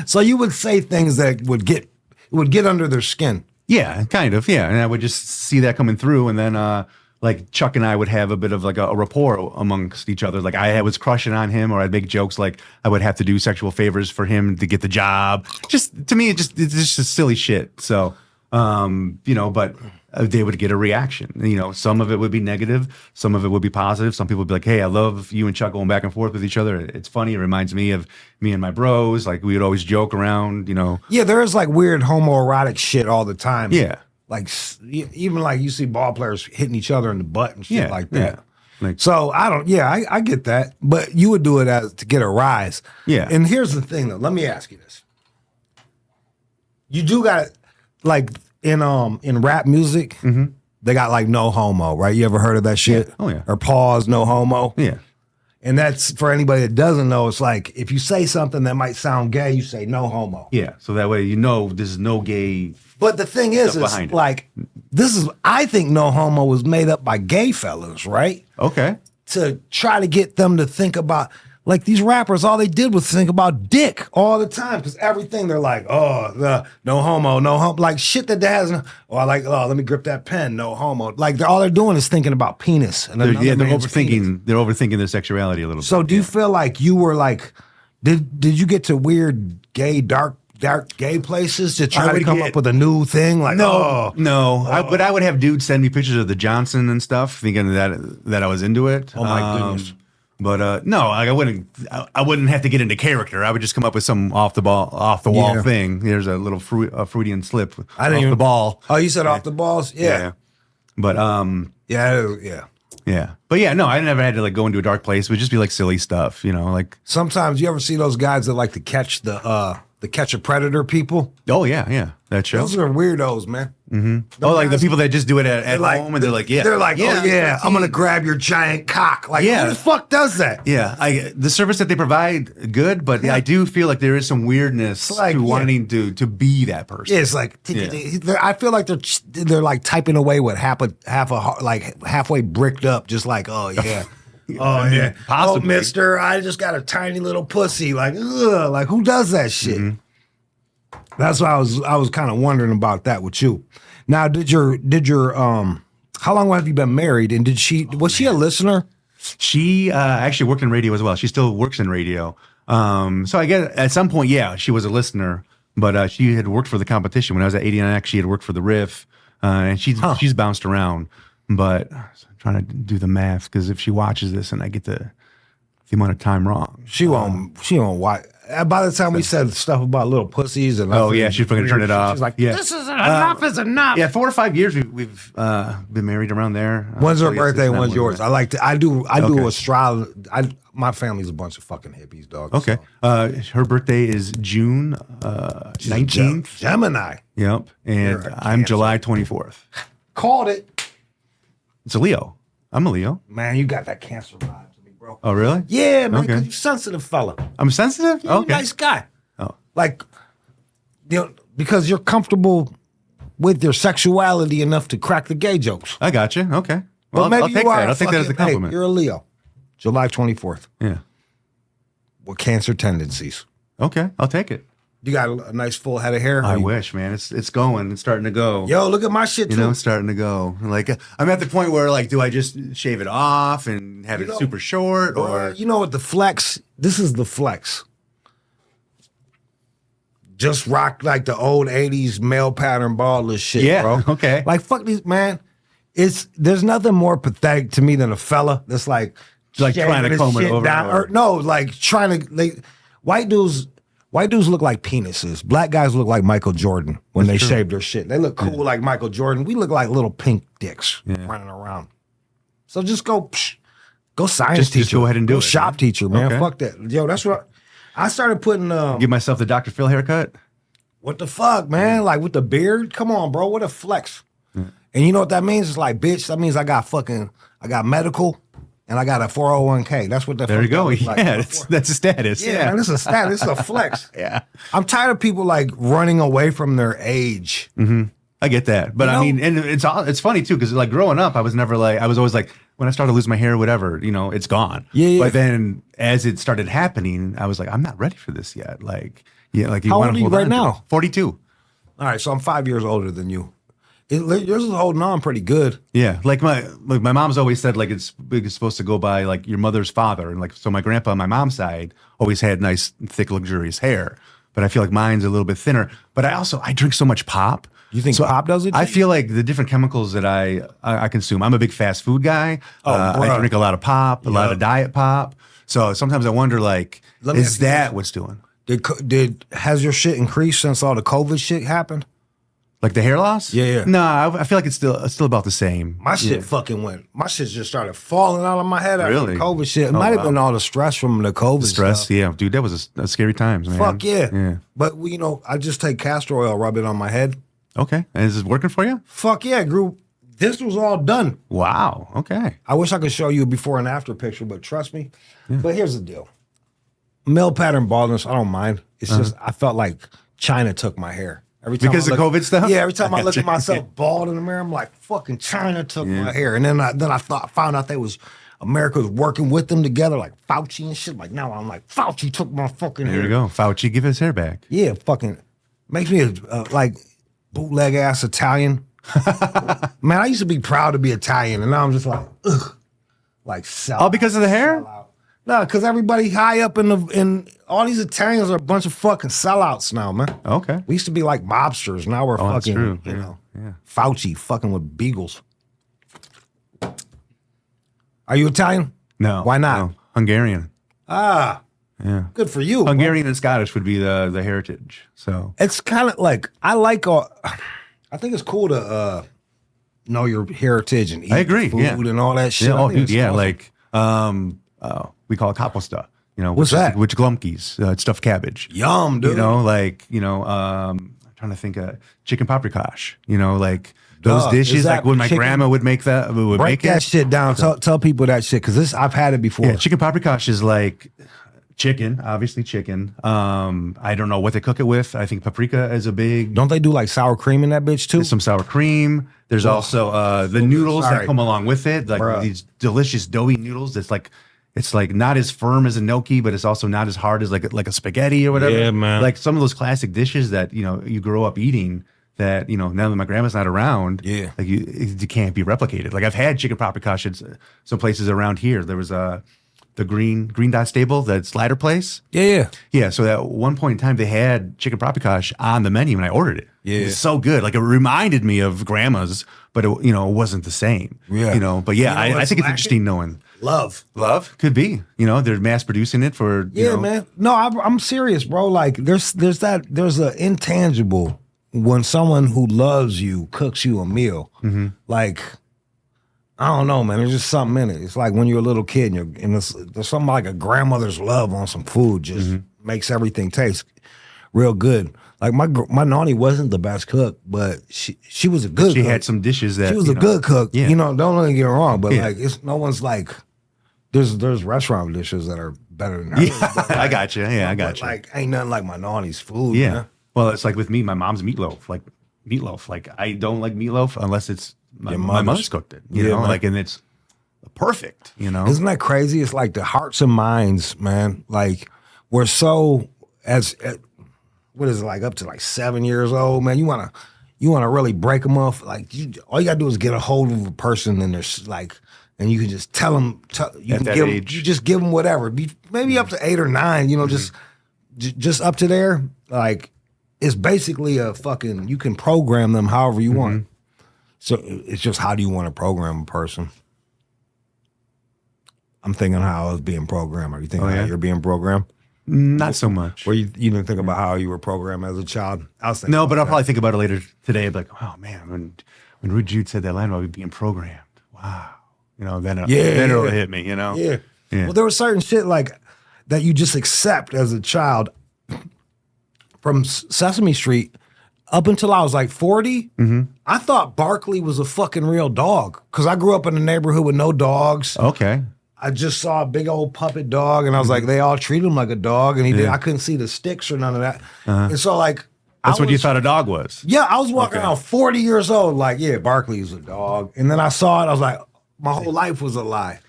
So you would say things that would get under their skin. Yeah, kind of. Yeah, and I would just see that coming through, and then like Chuck and I would have a bit of like a rapport amongst each other. Like I was crushing on him, or I'd make jokes like I would have to do sexual favors for him to get the job. Just to me, it's just silly shit. So, but they would get a reaction. Some of it would be negative, some of it would be positive. Some people would be like, "Hey, I love you and Chuck going back and forth with each other. It's funny. It reminds me of me and my bros. Like we would always joke around. Yeah, there is like weird homoerotic shit all the time. Yeah. Like even like you see ball players hitting each other in the butt and shit Yeah, like that. yeah. Like, So I get that, but you would do it as to get a rise. Yeah. And here's the thing though. Let me ask you this. You do got like in rap music, they got like no homo, right? You ever heard of that shit? Yeah. Oh, yeah. Or pause, no homo. yeah. And that's for anybody that doesn't know, it's like if you say something that might sound gay, you say no homo. Yeah, so that way there's no gay. But the thing is behind it. like I think no homo was made up by gay fellas, right? Okay. To try to get them to think about like these rappers, all they did was think about dick all the time because everything they're like, no homo, like shit that has, or like, let me grip that pen, no homo. Like all they're doing is thinking about penis. And They're another man's overthinking. penis. They're overthinking their sexuality a little bit. So do you feel like you were like, did you get to weird gay, dark gay places to try I to would come get- up with a new thing? Like, No. But I would have dudes send me pictures of the Johnson and stuff, thinking that I was into it. Oh, my goodness. But no, like I wouldn't have to get into character. I would just come up with some off the wall Yeah. thing. There's a little Freudian slip. I didn't off even, the ball. Oh, you said off the balls? Yeah. But Yeah. yeah. But yeah, no, I never had to like go into a dark place. It would just be like silly stuff, like. Sometimes you ever see those guys that like to catch the catch a predator people? Oh yeah, that show. Those are weirdos, man. Like the people that just do it at Like, home, and they're like, yeah, They're like, yeah, I'm gonna grab your giant cock. Like, Yeah. who the fuck does that? yeah. The service that they provide, good, but I do feel like there is some weirdness Like, to yeah. wanting to be that person. Yeah, it's like I feel like they're like typing away with halfway bricked up, just like, oh yeah. Oh yeah, Possibly. Oh, Mister, I just got a tiny little pussy. Like, ugh, like who does that shit? That's why I was kind of wondering about that with you. Now, did your how long have you been married? And was she a listener? She actually worked in radio as well. She still works in radio. So I guess at some point, yeah, she was a listener, but she had worked for the competition when I was at 89X. She had worked for the Riff, and she's bounced around. But I'm trying to do the math because if she watches this and I get the amount of time wrong, She won't watch. by the time we said stuff about little pussies and Oh, yeah, she's fucking turn it off. She's like, Yeah. this is enough is enough. Yeah, 4 or 5 years we've been married around there. When's her So, yes, birthday? it's not When's one yours? of I like to. I do Okay. astrology. My family's a bunch of fucking hippies, dog. Okay. Her birthday is June She's a 19th. Gemini. Yep. And You're a I'm Cancer. July 24th. Called it. It's a Leo. I'm a Leo. Man, you got that Cancer vibe to me, bro. Oh, really? Yeah, man. Okay. Cause you're sensitive fella. I'm sensitive? Yeah, you're a Okay. nice guy. Oh. Like, because you're comfortable with your sexuality enough to crack the gay jokes. I got you. Okay. Well, Well, maybe I'll take you are. that. I'll take that as a fucking- hey, compliment. you're a Leo. July 24th. Yeah. With Cancer tendencies. Okay. I'll take it. You got a nice full head of hair. I wish, man. It's going. It's starting to go. Yo, look at my shit too. You know, it's starting to go. Like, I'm at the point where, like, do I just shave it off and have You it know- super short, or you know what the flex? This is the flex. Just rock like the old 80s male pattern ballless shit, Yeah, bro. okay. Like fuck these man. There's nothing more pathetic to me than a fella that's like Like trying to shaving his comb it shit over down. and over. Or no, like trying to white dudes look like penises. Black guys look like Michael Jordan when they shave their shit. They look cool like Michael Jordan. We look like little pink dicks running around. So just go science teacher. Just go ahead and do it, shop man. teacher, man. Okay. Fuck that. Yo, that's what I started putting give myself the Dr. Phil haircut? what the fuck, man? Like with the beard? Come on, bro. What a flex. And you know what that means? It's like, bitch, that means I got medical and I got a 401k. That's what the There fuck you go. that looks like. Yeah, that's a status. Yeah, man, this is a stat. This is a flex. Yeah. I'm tired of people like running away from their age. I get that, but You I know? mean, and it's funny too because like growing up, I was always like when I started to lose my hair, whatever, you know, it's gone. Yeah. But then as it started happening, I was like, I'm not ready for this yet. Like, yeah, like How wanna old are you hold right on to now? it. 42. All right, so I'm 5 years older than you. Yours is holding on pretty good. Yeah, like my mom's always said like it's supposed to go by like your mother's father, and like so my grandpa on my mom's side always had nice thick luxurious hair, but I feel like mine's a little bit thinner. But I drink so much pop. You think pop does it? I feel like the different chemicals that I consume. I'm a big fast food guy. I bruh. drink a lot of pop, a lot of diet pop. So sometimes I wonder like, Let me is ask you that what's doing? Has your shit increased since all the COVID shit happened? Like the hair loss? Yeah. No, I feel like it's still about the same. My shit fucking went. My shit just started falling out of my head after Really? the COVID shit. It Oh, might have wow. been all the stress from the COVID Stress, stuff. yeah, dude, that was a scary times, man. Fuck yeah. Yeah. But you know, I just take castor oil, rub it on my head. Okay. And is this working for you? Fuck yeah, grew. This was all done. Wow. Okay. I wish I could show you a before and after picture, but trust me. But here's the deal. Male pattern baldness, I don't mind. It's just I felt like China took my hair. Every time Because I of look- COVID stuff? Yeah, every time I look at Gotcha. myself bald in the mirror, I'm like, fucking China took my hair. And then I found out America was working with them together, like Fauci and shit. Like now I'm like, Fauci took my fucking hair. There you go. Fauci, give his hair back. Yeah, fucking makes me like bootleg ass Italian. Man, I used to be proud to be Italian, and now I'm just like, ugh, like sell. All because of the hair? sell out. No, because everybody high up in all these Italians are a bunch of fucking sellouts now, man. Okay. We used to be like mobsters. Now we're that's fucking, true. you Yeah, know, yeah. Fauci fucking with beagles. Are you Italian? No. Why not? No. Hungarian. Ah, Yeah. good for you. Hungarian and Scottish would be the heritage. So It's kind of like I think it's cool to know your heritage and eat I agree, food yeah. and all that shit. yeah, I oh think dude, it's yeah, awesome. like we call it kaposta. You know, What's which that? Which glumpies, it's stuffed cabbage. Yum, dude. You know, like I'm trying to think of chicken paprikash. You know, like those Is dishes, that like when my chicken- grandma would make that, would Break make that it. shit down. Tell people that shit because I've had it before. Yeah, chicken paprikash is like chicken, obviously chicken. I don't know what they cook it with. I think paprika is a big. Don't they do like sour cream in that bitch too? There's some sour cream. There's also the noodles Sorry. that come along with it, like Bruh. these delicious doughy noodles. It's like not as firm as a gnocchi, but it's also not as hard as like a spaghetti or whatever. Yeah, man. Like some of those classic dishes that you grow up eating. That now that my grandma's not around, Yeah. like you can't be replicated. Like I've had chicken paprikash at some places around here. There was the Green Dot Stable, that slider place. Yeah. Yeah, so at one point in time, they had chicken paprikash on the menu, and I ordered it. Yeah. It was so good. Like it reminded me of grandma's, but it wasn't the same. Yeah. But yeah, You know I what's think it's lacking? interesting knowing. Love. Love could be. You know, they're mass producing it for. You know, Man. No, I'm serious, bro. Like there's an intangible when someone who loves you cooks you a meal. Like I don't know, man. There's just something in it. It's like when you're a little kid and there's something like a grandmother's love on some food just makes everything taste real good. Like my nanny wasn't the best cook, but she was a good. She cook. had some dishes that She was a good cook. Yeah. You know, don't let me get it wrong, but like it's no one's like there's restaurant dishes that are better than hers. Yeah, but, I got you. Yeah, I got you. Like ain't nothing like my nanny's food. Yeah. Man. Well, it's like with me, my mom's meatloaf. Like meatloaf. Like I don't like meatloaf unless it's my mother's cooked it. You know, man. like and it's perfect. You know, Isn't that crazy? It's like the hearts and minds, man. Like we're so as what is it like up to like 7 years old, man? You wanna really break them off. Like all you gotta do is get a hold of a person and there's like, and you can just tell them. You At can that give age. them, you just give them whatever. Maybe up to 8 or 9. You know, just up to there. Like it's basically a fucking. You can program them however you want. So it's just how do you want to program a person? I'm thinking how I was being programmed. Are you thinking how you're being programmed? not so much. Or you didn't think about how you were programmed as a child? I was thinking No, about but I'll that. probably think about it later today. I'll be like, oh man, when Jude said that line about being programmed, wow. You know, then it'll hit me. You know. Yeah. Yeah. Well, there was certain shit like that you just accept as a child from Sesame Street up until I was like 40. I thought Barkley was a fucking real dog because I grew up in a neighborhood with no dogs. Okay. I just saw a big old puppet dog, and I was like, they all treat him like a dog, and I couldn't see the sticks or none of that. And so, like, That's what you thought a dog was. Yeah, I was walking around 40 years old, like, yeah, Barkley's a dog. And then I saw it, I was like, my whole life was a lie.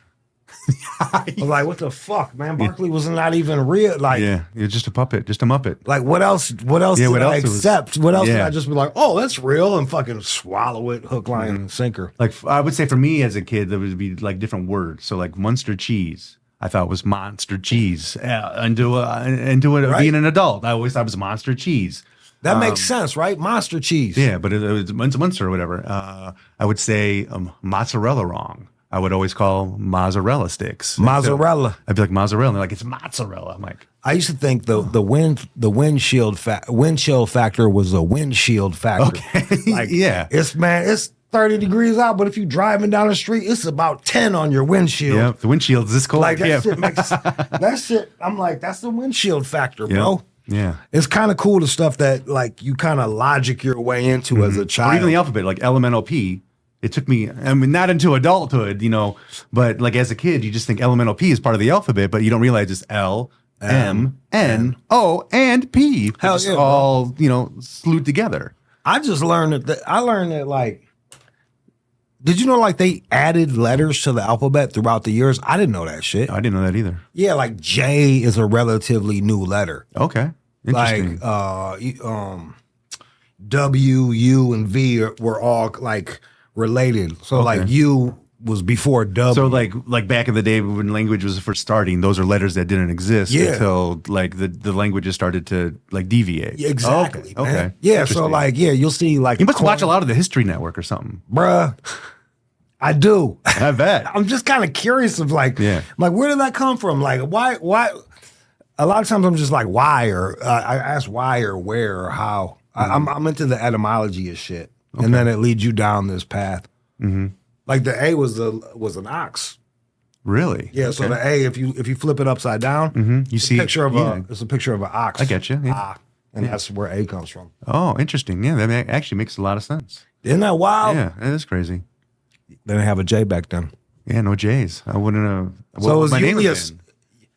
I was like, what the fuck, man? Barkley was not even real. Like, Yeah, you're just a puppet, just a muppet. like what else did I accept? What else did Yeah. I just be like, oh, that's real, and fucking swallow it, hook, line, and sinker? Like I would say for me as a kid, there would be like different words. So like Munster cheese, I thought was monster cheese. Into being an adult, I always thought it was monster cheese. That makes sense, right? Monster cheese. Yeah, but it's Munster or whatever. I would say mozzarella wrong. I would always call mozzarella sticks. Mozzarella. I'd be like mozzarella, and they're like it's mozzarella. I'm like, I used to think the windshield factor was a windshield factor. Okay. Like, Yeah. it's 30 degrees out, but if you're driving down the street, it's about 10 on your windshield. yeah, the windshield's this cold. Like that yeah. shit makes that shit. I'm like, that's the windshield factor, bro. Yeah. It's kind of cool the stuff that like you kind of logic your way into as a Or child. even the alphabet, like elemental P. It took me, I mean, not into adulthood, you know, but like as a kid, you just think elemental P is part of the alphabet, but you don't realize it's L, M, N, O, and P. Hell It's yeah, bro. all, you know, slewed together. I just learned that like, did you know like they added letters to the alphabet throughout the years? I didn't know that shit. I didn't know that either. Yeah, like J is a relatively new letter. Okay. Interesting. Like W, U, and V were all like related. So like U was before W. So like back in the day when language was first starting, those are letters that didn't exist until like the languages started to like deviate. Yeah, exactly. Okay. Man. Okay. Yeah. So Interesting. like you'll see like You must watch a lot of the History Network or something. bruh. I do. I bet. I'm just kind of curious of like, like where did that come from? Like why? A lot of times I'm just like why or I ask why or where or how. I'm into the etymology of shit, and then it leads you down this path. Like the A was an ox. Really? Yeah. So the A, if you flip it upside down, You see, it's a picture of an ox. I get you. Yeah. Ah, and that's where A comes from. Oh, interesting. Yeah, that actually makes a lot of sense. Isn't that wild? Yeah, it is crazy. They didn't have a J back then. Yeah, no J's. I wouldn't have. So it was my name Julius. been?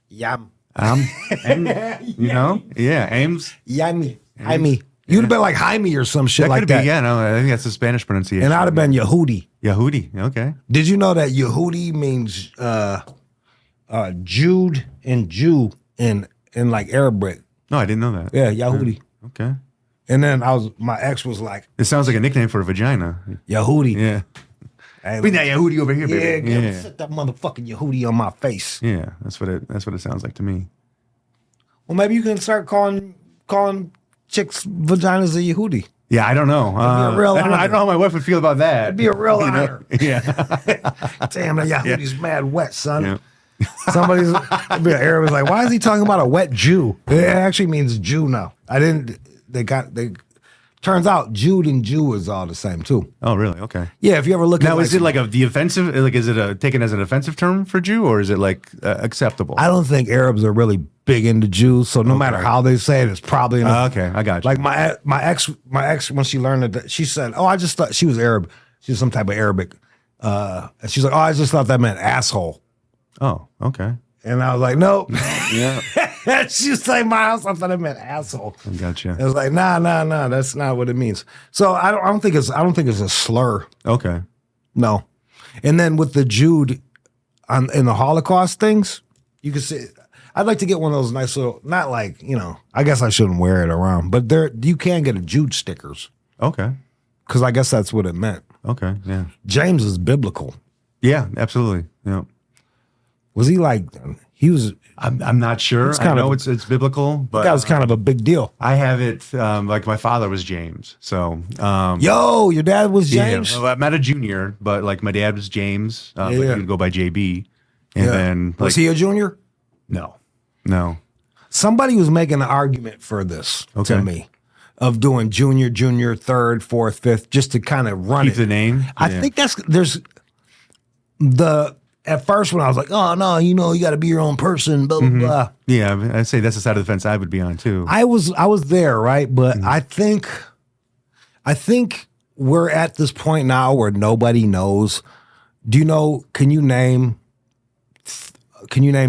Yam. You know? Yeah, Ames. Yami. Jaime. You'd have been like Jaime or some shit That like could that. be. Yeah, no, I think that's the Spanish pronunciation. And I'd have been Yehudi. Yehudi. Okay. Did you know that Yehudi means Jude and Jew in like Arabic? No, I didn't know that. Yeah, Yehudi. Okay. And then my ex was like, It sounds like a nickname for a vagina. Yehudi. Yeah. Hey, We that Yehudi over here, yeah, baby. Yeah. sit that motherfucking Yehudi on my face. Yeah, that's what it sounds like to me. Well, maybe you can start calling chicks vaginas a Yehudi. Yeah, I don't know. be a real I don't honor. know how my wife would feel about that. It'd be a real You know? honor. Yeah. Damn, that Yahudi's mad wet, son. Yeah. Somebody's Arab was like, why is he talking about a wet Jew? It actually means Jew now. They turns out Jude and Jew is all the same too. Oh, really? Okay. Yeah, if you ever look at Now, is it like the offensive? Like, is it taken as an offensive term for Jew, or is it like acceptable? I don't think Arabs are really big into Jews, so no matter how they say it, it's probably Okay, I got you. like my ex when she learned that, she said, "Oh, I just thought she was Arab. She was some type of Arabic." And she's like, "Oh, I just thought that meant asshole." Oh, okay. And I was like, "Nope." Yeah. She was like, "My house, I thought it meant asshole." I gotcha. It was like, nah, that's not what it means. So I don't think it's a slur. Okay. No. And then with the Jude in the Holocaust things, you can see. I'd like to get one of those nice little, not like, I guess I shouldn't wear it around, but you can get a Jude stickers Okay. because I guess that's what it meant. Okay. Yeah. James is biblical. Yeah. Absolutely. Yeah. Was he like? He was. I'm not sure. I know it's biblical, but That was kind of a big deal. I have it like my father was James. So Yo, your dad was James. Yeah, well, I'm not a junior, but like my dad was James, but he would go by JB. And Yeah. then Was he a junior? No. Somebody was making an argument for this Okay. to me of doing junior, third, fourth, fifth, just to kind of run Keep it. the name. I think at first when I was like, oh no, you got to be your own person, blah blah blah. Yeah, I'd say that's the side of the fence I would be on too. I was there, right? But I think we're at this point now where nobody knows. Do you know? Can you name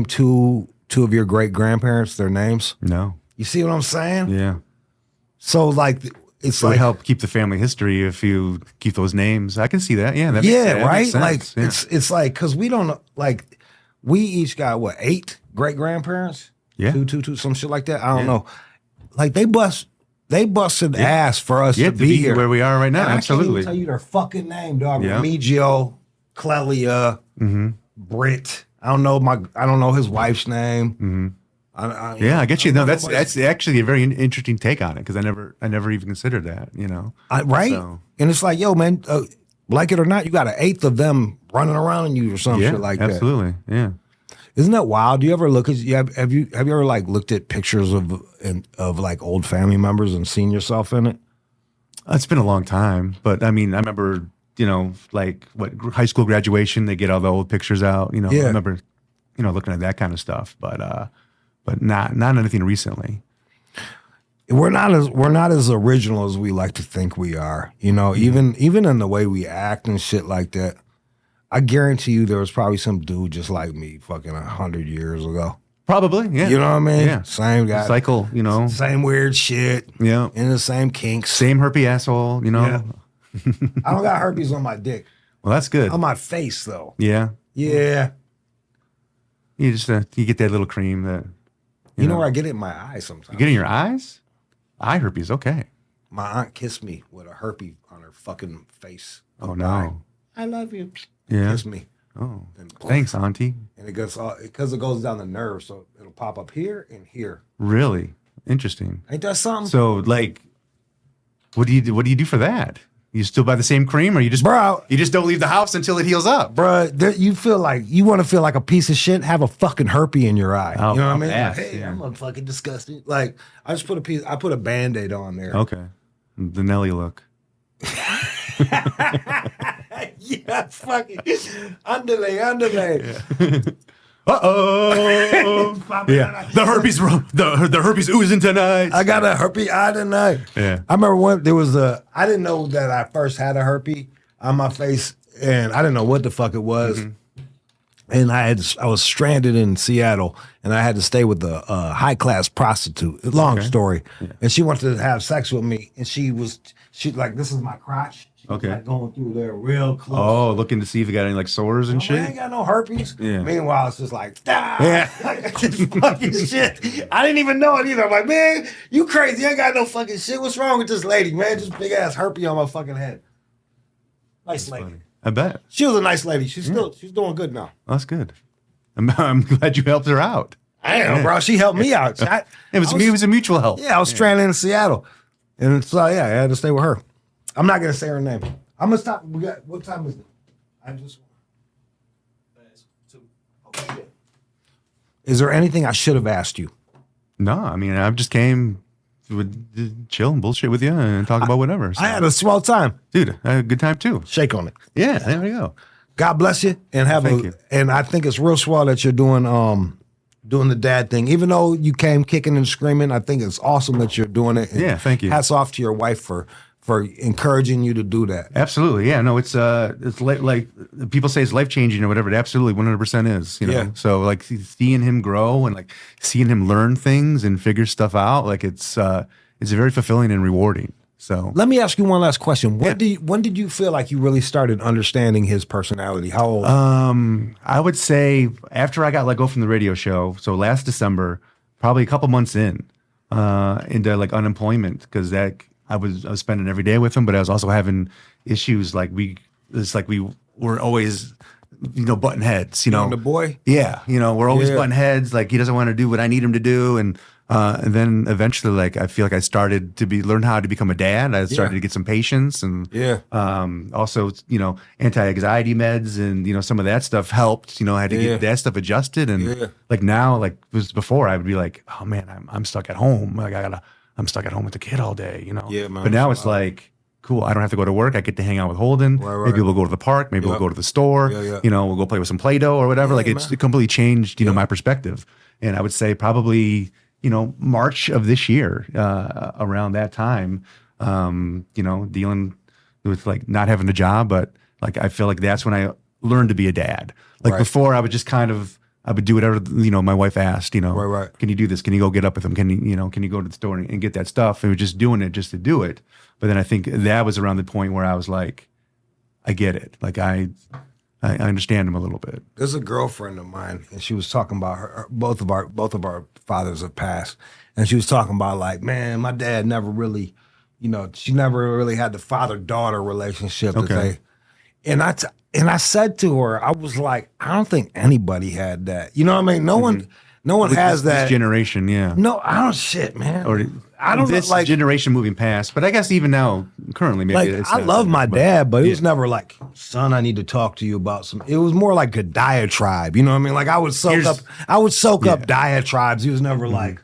two of your great grandparents? Their names? No. You see what I'm saying? Yeah. So like, it's It would like help keep the family history if you keep those names. I can see that. Yeah. That makes, yeah, that right. makes sense. Like Yeah. it's like because we don't like we each got what 8 great grandparents? Yeah. two, some shit like that. I don't know. Like they busted ass for us Yeah, to be here where we are right now. And I can't even Absolutely. tell you their fucking name, dog. Yeah. Remigio, Clelia, Britt. I don't know his wife's name. Yeah, I get you. No, that's actually a very interesting take on it because I never even considered that. Right? So- And it's like, yo, man, like it or not, you got an 1/8 of them running around you or some Yeah, shit like that. absolutely. Yeah. Isn't that wild? Do you ever look at have you ever like looked at pictures of like old family members and seen yourself in it? It's been a long time, but I mean, I remember, like high school graduation, they get all the old pictures out. I Yeah. remember, looking at that kind of stuff, but not anything recently. We're not as original as we like to think we are. Even in the way we act and shit like that. I guarantee you there was probably some dude just like me fucking 100 years ago. Probably, yeah. You know what I mean? Yeah. Same guy. Cycle, Same weird shit. Yeah. In the same kinks. Same herpy asshole, Yeah. I don't got herpes on my dick. Well, that's good. On my face though. Yeah. Yeah. You just you get that little cream that You know where I get it in my eye sometimes. you get in your eyes. Eye herpes, okay. My aunt kissed me with a herpes on her fucking face. Oh no. I love you. Yeah. Kiss me. Oh, And, thanks, Auntie. And it goes because it goes down the nerve, so it'll pop up here and here. Really interesting. Ain't that something? So, like, what do you do? What do you do for that? You still buy the same cream, or you just Bro. You just don't leave the house until it heals up. Bruh, you want to feel like a piece of shit, have a fucking herpes in your eye. Oh, you know what I mean? yes, Like, hey, yeah. I'm fucking disgusting. Like, I put a Band-Aid on there. Okay, the Nelly look. Yeah, fucking underlay. Uh-oh. Yeah. The herpes oozing tonight. I got a herpes eye tonight. Yeah. I remember I didn't know that I first had a herpes on my face, and I didn't know what the fuck it was. And I was stranded in Seattle, and I had to stay with a high class prostitute. Long story, and she wanted to have sex with me, and she like, this is my crotch. She was, Okay. like, going through there real close. Oh, looking to see if you got any like sores and I ain't shit. got no herpes. Yeah. Meanwhile, it's just like, Yeah. just fucking shit. I didn't even know it either. I'm like, man, you crazy. You ain't got no fucking shit. What's wrong with this lady, man? Just big ass herpes on my fucking head. Nice lady. Funny. I bet. She was a nice lady. She's doing good now. That's good. I'm glad you helped her out. I am, bro. She helped me out. It was a mutual help. Yeah, I was stranded in Seattle. And so yeah, I had to stay with her. I'm not gonna say her name. I'm gonna stop. We got what time is it? I just. Oh, shit. Is there anything I should have asked you? No, I mean, I just came with chill and bullshit with you and talk about whatever. So. I had a swell time, dude. I had a good time too. Shake on it. Yeah, there we go. God bless you, and Thank you. And I think it's real swell that you're doing the dad thing. Even though you came kicking and screaming, I think it's awesome that you're doing it. And yeah, thank you. Hats off to your wife for encouraging you to do that. Absolutely, yeah. No, it's like people say it's life changing or whatever. It absolutely 100% is. You know, Yeah. so like seeing him grow and like seeing him learn things and figure stuff out, like it's very fulfilling and rewarding. So Let me ask you one last question. When did you feel like you really started understanding his personality? How old? I would say after I got let go from the radio show, so last December, probably a couple months into like unemployment, because that I was spending every day with him, but I was also having issues like we were always butting heads, The boy? Yeah, we're always Yeah. butting heads. Like he doesn't want to do what I need him to do, and then eventually, like I feel like I started to learn how to become a dad. I started to get some patience, and Yeah. also anti-anxiety meds, and some of that stuff helped. I had to get that stuff adjusted, and like now, like it was before, I would be like, oh man, I'm stuck at home. Like I'm stuck at home with the kid all day. Yeah, man. But now it's like, cool, I don't have to go to work. I get to hang out with Holden. Right. Maybe we'll go to the park. Maybe we'll go to the store. Yeah. We'll go play with some Play-Doh or whatever. Yeah, Like it completely changed, my perspective. And I would say probably, March of this year, around that time, dealing with like not having a job, but like I feel like that's when I learned to be a dad. Like before, I would just I would do whatever my wife asked. Right. Can you do this? Can you go get up with him? Can you go to the store and get that stuff? And we're just doing it just to do it. But then I think that was around the point where I was like, I get it. Like I understand him a little bit. There's a girlfriend of mine, and she was talking about both of our fathers have passed, and she was talking about like, man, my dad never really, she never really had the father-daughter relationship. Okay. And I said to her, I was like, I don't think anybody had that. You know what I mean? No one has that. This generation, yeah. No, I don't shit, man. Or I don't this know, like generation moving past, but I guess even now, currently, maybe like it's I not love that my much, dad, but it was never like, son, I need to talk to you about some. It was more like a diatribe. You know what I mean? Like I would soak up diatribes. He was never like,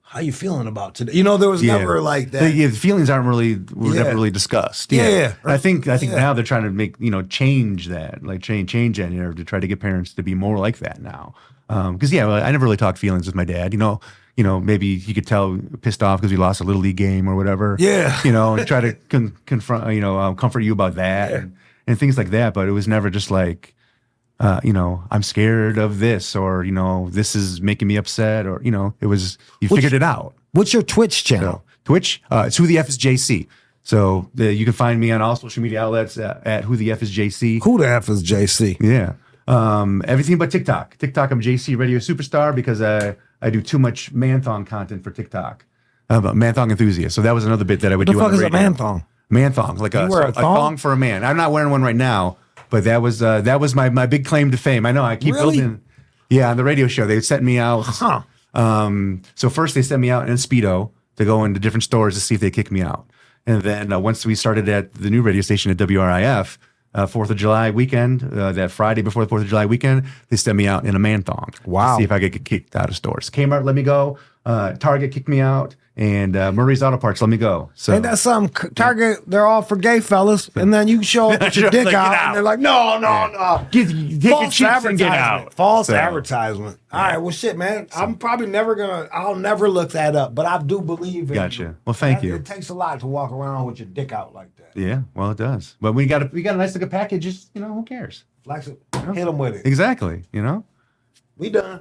how you feeling about today? There was never like that. The feelings were never really discussed. Yeah. And I think now they're trying to make change that, like change that narrative to try to get parents to be more like that now. Because I never really talked feelings with my dad. Maybe he could tell pissed off because we lost a little league game or whatever. Yeah. And try to confront, comfort you about that and things like that. But it was never just like, I'm scared of this, or this is making me upset, or it was figured it out. What's your Twitch channel? So, Twitch, it's Who the F is JC. So you can find me on all social media outlets at Who the F is JC. Who the F is JC? Yeah. Everything but TikTok. TikTok, I'm JC Radio Superstar because I do too much man-thong content for TikTok. I'm a man-thong enthusiast. So that was another bit that I would do on the radio. What the fuck is a man-thong? Man-thong, like a thong for a man. I'm not wearing one right now, but that was my big claim to fame. I know I keep building. Yeah, on the radio show they sent me out. Huh. So first they sent me out in a Speedo to go into different stores to see if they kick me out, and then once we started at the new radio station at WRIF. 4th of July weekend, that Friday before the 4th of July weekend, they sent me out in a man-thong. Wow. To see if I could get kicked out of stores. Kmart let me go. Target kicked me out. And Murray's Auto Parts let me go. So ain't that something? Target, they're all for gay fellas, and then you show up with your dick out, and they're like, no. Take your cheeks and get out. False advertisement. All right, well, shit, man. I'm probably I'll never look that up, but I do believe in Gotcha. Well, thank you. It takes a lot to walk around with your dick out like that. Yeah, well, it does. But we got a nice looking package. Just, who cares? Flex it. Hit them with it. Exactly, We done.